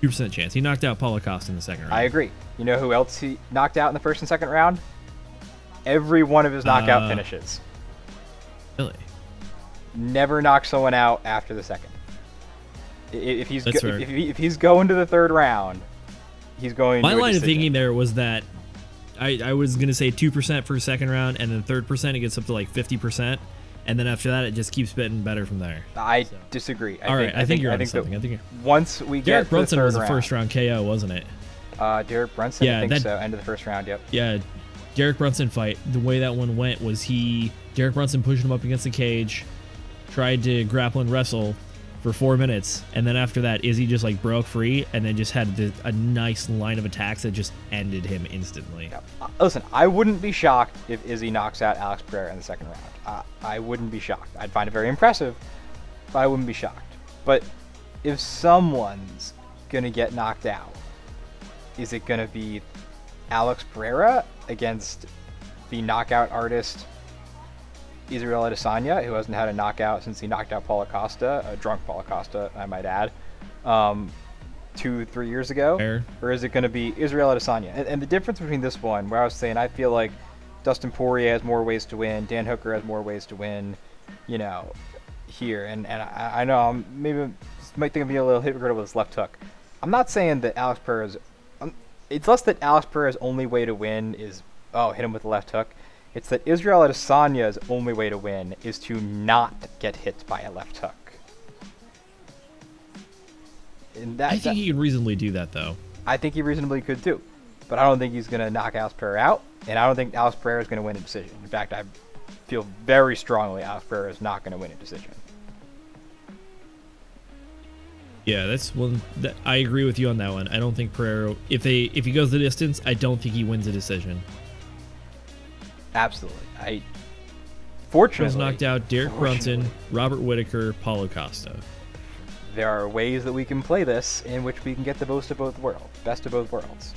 S1: 2% chance. He knocked out Paulo Costa in the second round.
S2: I agree. You know who else he knocked out in the first and second round? Every one of his knockout finishes.
S1: Really?
S2: Never knocked someone out after the second. If he's going to the third round, he's going to
S1: My line of thinking there was that I was going to say 2% for second round, and then 3rd it gets up to 50%, and then after that it just keeps getting better from there.
S2: I disagree.
S1: I think you're on something.
S2: Once we get
S1: Derek Brunson was
S2: a
S1: first round KO, wasn't it?
S2: Derek Brunson, I think so. End of the first round, yep.
S1: Yeah, Derek Brunson fight. The way that one went was Derek Brunson pushed him up against the cage, tried to grapple and wrestle for 4 minutes, and then after that Izzy just broke free and then just had a nice line of attacks that just ended him instantly.
S2: Yeah. Listen, I wouldn't be shocked if Izzy knocks out Alex Pereira in the second round. I wouldn't be shocked. I'd find it very impressive, but I wouldn't be shocked. But if someone's gonna get knocked out, is it gonna be Alex Pereira against the knockout artist Israel Adesanya, who hasn't had a knockout since he knocked out Paulo Costa, a drunk Paulo Costa, I might add, 2-3 years ago?
S1: Fair.
S2: Or is it going to be Israel Adesanya? And the difference between this one, where I was saying I feel like Dustin Poirier has more ways to win, Dan Hooker has more ways to win, here. And I know I'm might think I'm being a little hypocritical with this left hook. I'm not saying that Alex Pereira's... it's less that Alex Pereira's only way to win is, hit him with the left hook. It's that Israel Adesanya's only way to win is to not get hit by a left hook. And
S1: I think he can reasonably do that, though.
S2: I think he reasonably could, too. But I don't think he's going to knock Alex Pereira out, and I don't think Alex Pereira is going to win a decision. In fact, I feel very strongly Alex Pereira is not going to win a decision.
S1: Yeah, that's one that I agree with you on that one. I don't think Pereira, if he goes the distance, I don't think he wins a decision.
S2: Absolutely. Fortunately,
S1: knocked out Derek Brunson, Robert Whittaker, Paulo Costa.
S2: There are ways that we can play this in which we can get the best of both worlds.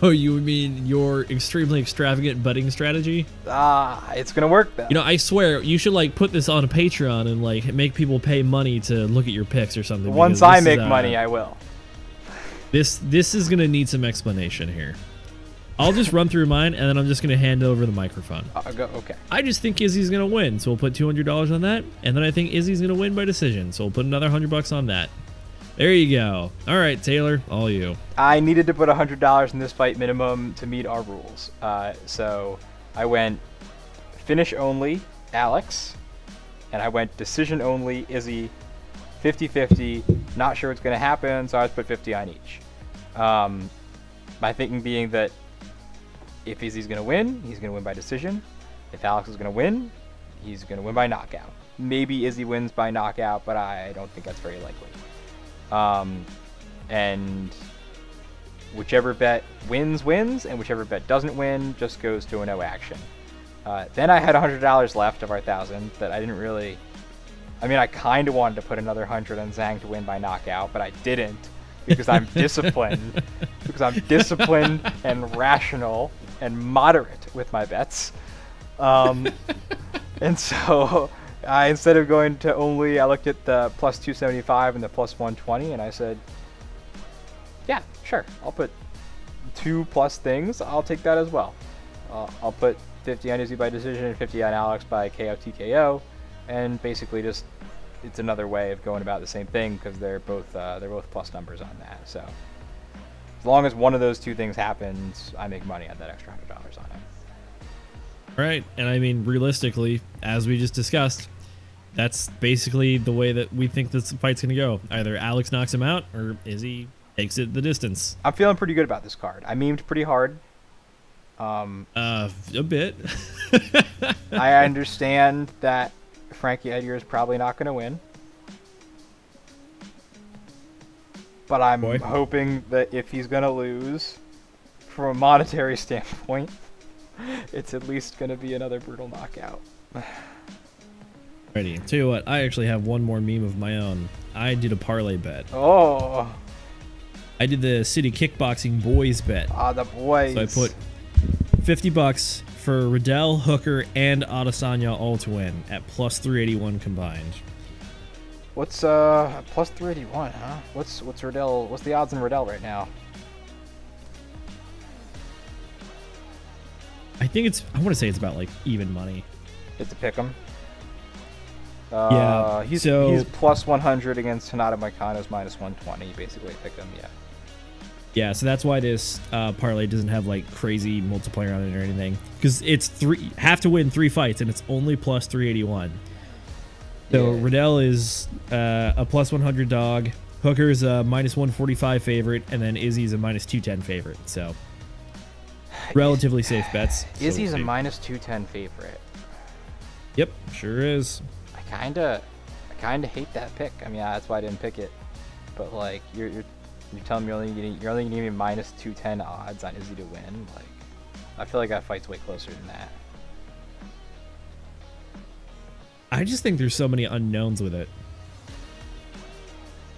S1: Oh, you mean your extremely extravagant betting strategy?
S2: It's gonna work though.
S1: You know, I swear you should like put this on a Patreon and like make people pay money to look at your picks or something.
S2: Once I make money, I will.
S1: This is gonna need some explanation here. I'll just run through mine and then I'm just gonna hand over the microphone.
S2: Okay.
S1: I just think Izzy's gonna win, so we'll put $200 on that, and then I think Izzy's gonna win by decision, so we'll put another $100 on that. There you go. All right, Taylor, all you.
S2: I needed to put $100 in this fight minimum to meet our rules. So I went finish only, Alex, and I went decision only, Izzy, 50-50. Not sure what's going to happen, so I just put 50 on each. My thinking being that if Izzy's going to win, he's going to win by decision. If Alex is going to win, he's going to win by knockout. Maybe Izzy wins by knockout, but I don't think that's very likely. And whichever bet wins, and whichever bet doesn't win just goes to a no action. Then I had $100 left of our 1,000 that I didn't really... I mean, I kind of wanted to put another 100 on Zhang to win by knockout, but I didn't because I'm disciplined. And rational and moderate with my bets. And so... instead of going to only, I looked at the plus 275 and the plus 120, and I said, yeah, sure, I'll put 2 plus things. I'll take that as well. I'll put 50 on Izzy by decision and 50 on Alex by KO TKO, and basically just it's another way of going about the same thing because they're both plus numbers on that. So as long as one of those 2 things happens, I make money on that extra $100 on it.
S1: Right, and I mean, realistically, as we just discussed, that's basically the way that we think this fight's going to go. Either Alex knocks him out, or Izzy takes it the distance.
S2: I'm feeling pretty good about this card. I memed pretty hard.
S1: A bit.
S2: I understand that Frankie Edgar is probably not going to win. But I'm hoping that if he's going to lose, from a monetary standpoint, it's at least going to be another brutal knockout.
S1: Ready. Tell you what, I actually have one more meme of my own. I did a parlay bet.
S2: Oh.
S1: I did the City Kickboxing Boys bet.
S2: The boys.
S1: So I put $50 for Riddell, Hooker, and Adesanya all to win at plus 381 combined.
S2: What's plus 381, huh? What's Riddell? What's the odds in Riddell right now?
S1: I think I want to say it's about like even money.
S2: It's a pick'em.
S1: Yeah.
S2: He's plus 100 against Hinata Moicano's minus 120. Basically a pick'em, yeah.
S1: Yeah, so that's why this parlay doesn't have like crazy multiplier on it or anything, because it's have to win 3 fights and it's only plus 381. So yeah. Riddell is a plus 100 dog. Hooker's a minus 145 favorite, and then Izzy's a minus 210 favorite. So. Relatively safe bets.
S2: Izzy's a minus 210 favorite.
S1: Yep, sure is.
S2: I kinda hate that pick. I mean, that's why I didn't pick it. But like, you're telling me you're only gonna give me minus 210 odds on Izzy to win. Like, I feel like that fight's way closer than that.
S1: I just think there's so many unknowns with it.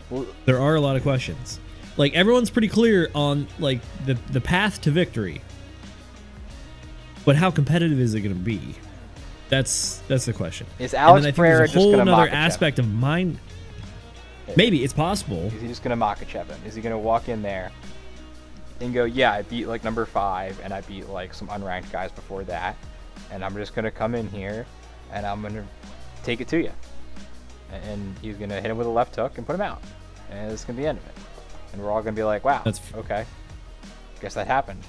S2: Well,
S1: there are a lot of questions. Like, everyone's pretty clear on like the path to victory. But how competitive is it going to be? That's the question.
S2: Is Alex Pereira just going to
S1: another aspect of mine. Maybe it's possible.
S2: Is he just going to Makachev him? Is he going to walk in there and go, yeah, I beat like number 5 and I beat like some unranked guys before that, and I'm just going to come in here and I'm going to take it to you, and he's going to hit him with a left hook and put him out, and it's going to be the end of it, and we're all going to be like, wow, okay, guess that happened.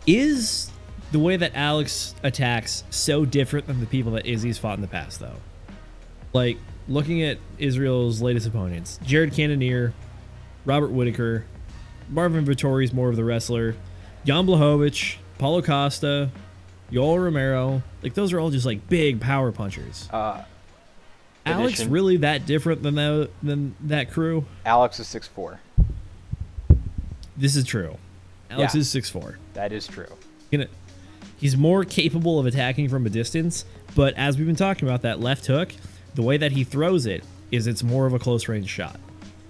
S1: Is the way that Alex attacks so different than the people that Izzy's fought in the past, though? Like, looking at Israel's latest opponents, Jared Cannonier, Robert Whittaker, Marvin Vettori's more of the wrestler, Jan Blachowicz, Paulo Costa, Yoel Romero, like, those are all just, like, big power punchers. Alex really that different than that crew?
S2: Alex is 6'4".
S1: This is true. Alex is 6'4".
S2: That is true.
S1: He's more capable of attacking from a distance, but as we've been talking about, that left hook, the way that he throws it is it's more of a close range shot.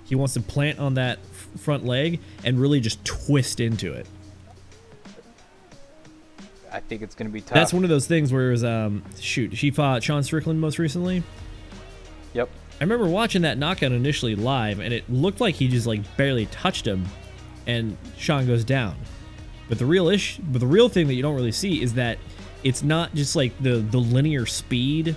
S1: He wants to plant on that front leg and really just twist into it.
S2: I think it's going to be tough.
S1: That's one of those things where it was, shoot, she fought Sean Strickland most recently.
S2: Yep.
S1: I remember watching that knockout initially live, and it looked like he just like barely touched him, and Sean goes down. But the real thing that you don't really see is that it's not just like the linear speed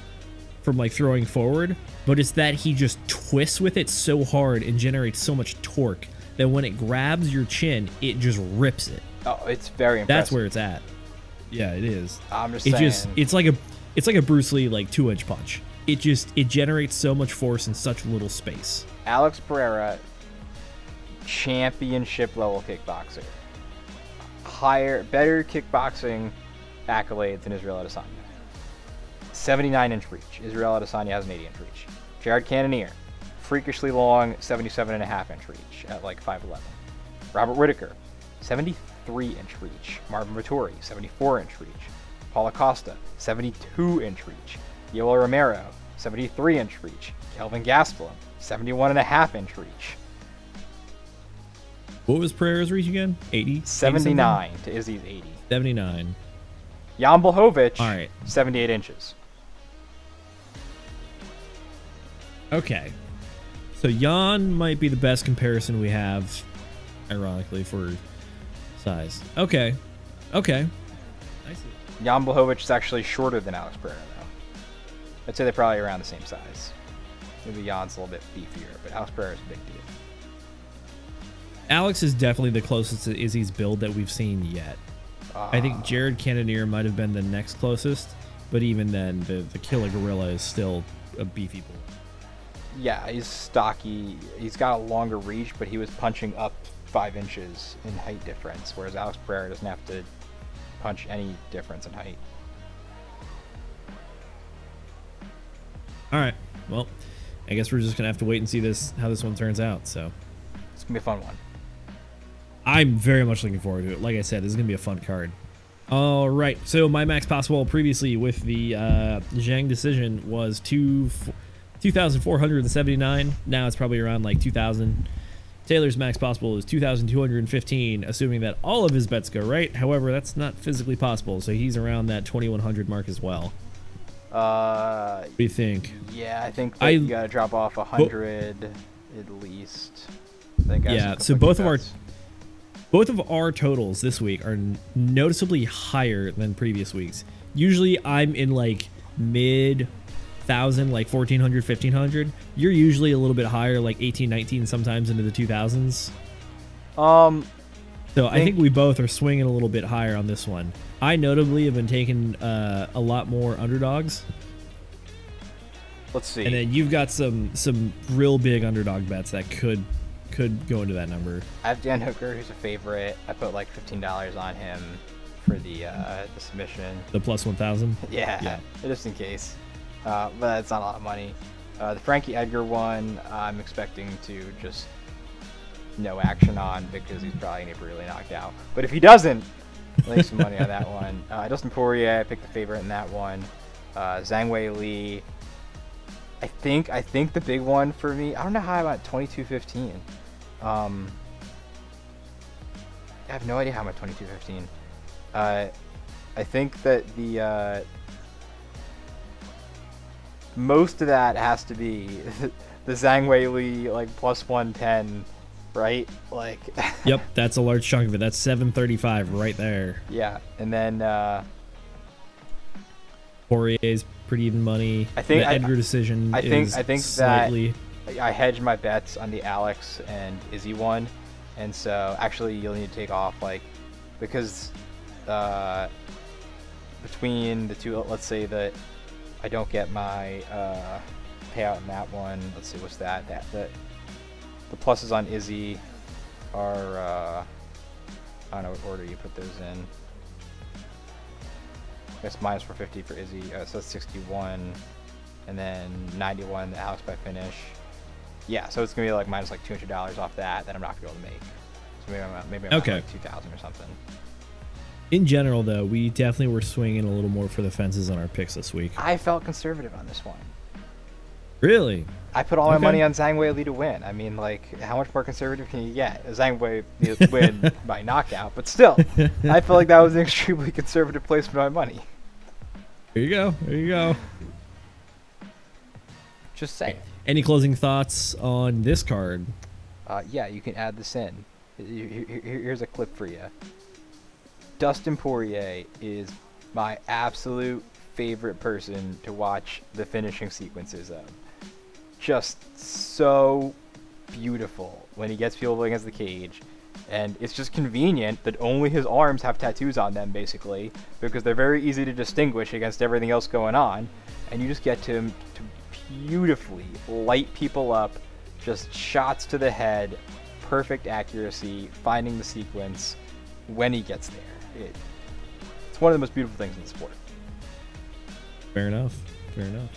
S1: from like throwing forward, but it's that he just twists with it so hard and generates so much torque that when it grabs your chin, it just rips it.
S2: Oh, it's very impressive.
S1: That's where it's at. Yeah, it is.
S2: I'm just saying.
S1: It's like a Bruce Lee like 2-inch punch. It generates so much force in such little space.
S2: Alex Pereira, championship level kickboxer. Better kickboxing accolades than Israel Adesanya. 79-inch reach. Israel Adesanya has an 80-inch reach. Jared Cannonier, freakishly long, 77.5-inch reach at like 5'11". Robert Whittaker, 73-inch reach. Marvin Vettori, 74-inch reach. Paulo Costa, 72-inch reach. Yoel Romero, 73-inch reach. Kelvin Gastelum, 71.5-inch reach.
S1: What was Pereira's reach again? 80?
S2: 79 to Izzy's 80.
S1: 79.
S2: Jan Blachowicz,
S1: All right.
S2: 78 inches.
S1: Okay. So Jan might be the best comparison we have, ironically, for size. Okay. Okay. I see.
S2: Jan Blachowicz is actually shorter than Alex Pereira, though. I'd say they're probably around the same size. Maybe Jan's a little bit beefier, but Alex Pereira's a big dude.
S1: Alex is definitely the closest to Izzy's build that we've seen yet. I think Jared Cannonier might have been the next closest, but even then, the Killer Gorilla is still a beefy bull.
S2: Yeah, he's stocky. He's got a longer reach, but he was punching up 5 inches in height difference, whereas Alex Pereira doesn't have to punch any difference in height.
S1: All right. Well, I guess we're just gonna have to wait and see how this one turns out. So
S2: It's gonna be a fun one.
S1: I'm very much looking forward to it. Like I said, this is gonna be a fun card. All right. So my max possible previously with the Zhang decision was 2,479. Now it's probably around like 2,000. Taylor's max possible is 2,215, assuming that all of his bets go right. However, that's not physically possible, so he's around that 2,100 mark as well. What do you think?
S2: Yeah, I think that you gotta drop off 100 at least.
S1: Yeah. So both of our totals this week are noticeably higher than previous weeks. Usually I'm in like mid 1,000, like 1,400, 1,500. You're usually a little bit higher, like 18, 19, sometimes into the 2,000s. So I think we both are swinging a little bit higher on this one. I notably have been taking a lot more underdogs.
S2: Let's see.
S1: And then you've got some real big underdog bets that could go into that number.
S2: I have Dan Hooker, who's a favorite. I put like $15 on him for the submission.
S1: The plus 1,000?
S2: Yeah, just in case. But that's not a lot of money. The Frankie Edgar one, I'm expecting to just no action on because he's probably going to be really knocked out. But if he doesn't, lay some money on that one. Dustin Poirier, I picked the favorite in that one. Zhang Weili. I think the big one for me, I don't know how I'm at 22.15. I have no idea how I'm at 22.15. I think that the most of that has to be the Zhang Weili like plus 110, right? Like.
S1: Yep, that's a large chunk of it. That's 735 right there.
S2: Yeah, and then
S1: Poirier's pretty even money.
S2: I think
S1: the Edgar decision.
S2: I think
S1: slightly...
S2: that I hedged my bets on the Alex and Izzy one, and so actually you'll need to take off like because between the two, let's say that I don't get my payout in that one. Let's see, what's that? The pluses on Izzy are I don't know what order you put those in. I guess minus 450 for Izzy, so that's 61, and then 91 the Alex by finish. Yeah, so it's gonna be like minus like $200 off that I'm not gonna be able to make. So maybe I'm
S1: okay.
S2: like 2,000 or something.
S1: In general, though, we definitely were swinging a little more for the fences on our picks this week.
S2: I felt conservative on this one.
S1: Really?
S2: I put all my money on Zhang Weili to win. I mean, like, how much more conservative can you get? Zhang Weili win by knockout, but still, I feel like that was an extremely conservative placement of my money.
S1: There you go. There you go.
S2: Just saying.
S1: Any closing thoughts on this card?
S2: Yeah, you can add this in. Here's a clip for you. Dustin Poirier is my absolute favorite person to watch the finishing sequences of. Just so beautiful when he gets people against the cage. And it's just convenient that only his arms have tattoos on them, basically, because they're very easy to distinguish against everything else going on. And you just get to beautifully light people up, just shots to the head, perfect accuracy, finding the sequence when he gets there. It's one of the most beautiful things in the sport.
S1: Fair enough. Fair enough.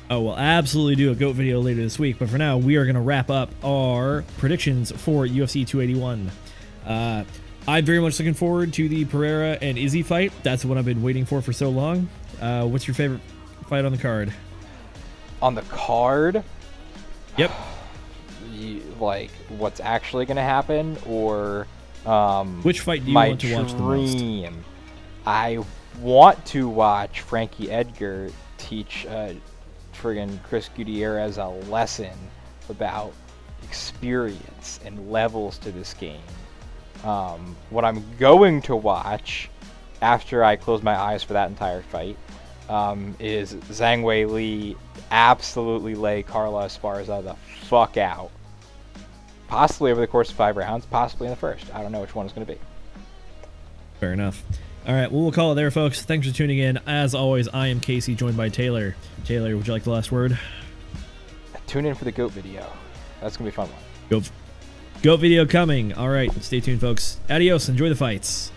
S1: Oh, we'll absolutely do a GOAT video later this week, but for now, we are going to wrap up our predictions for UFC 281. I'm very much looking forward to the Pereira and Izzy fight. That's what I've been waiting for so long. What's your favorite fight on the card?
S2: On the card?
S1: Yep.
S2: Like, what's actually going to happen, or...
S1: which fight do you want to watch the most?
S2: I want to watch Frankie Edgar teach friggin' Chris Gutierrez a lesson about experience and levels to this game. What I'm going to watch after I close my eyes for that entire fight is Zhang Weili absolutely lay Carla Esparza the fuck out. Possibly over the course of 5 rounds, possibly in the first. I don't know which one it's going to be.
S1: Fair enough. All right, well, we'll call it there, folks. Thanks for tuning in. As always, I am Casey, joined by Taylor. Taylor, would you like the last word?
S2: Tune in for the GOAT video. That's going to be a fun one.
S1: GOAT video coming. All right, stay tuned, folks. Adios. Enjoy the fights.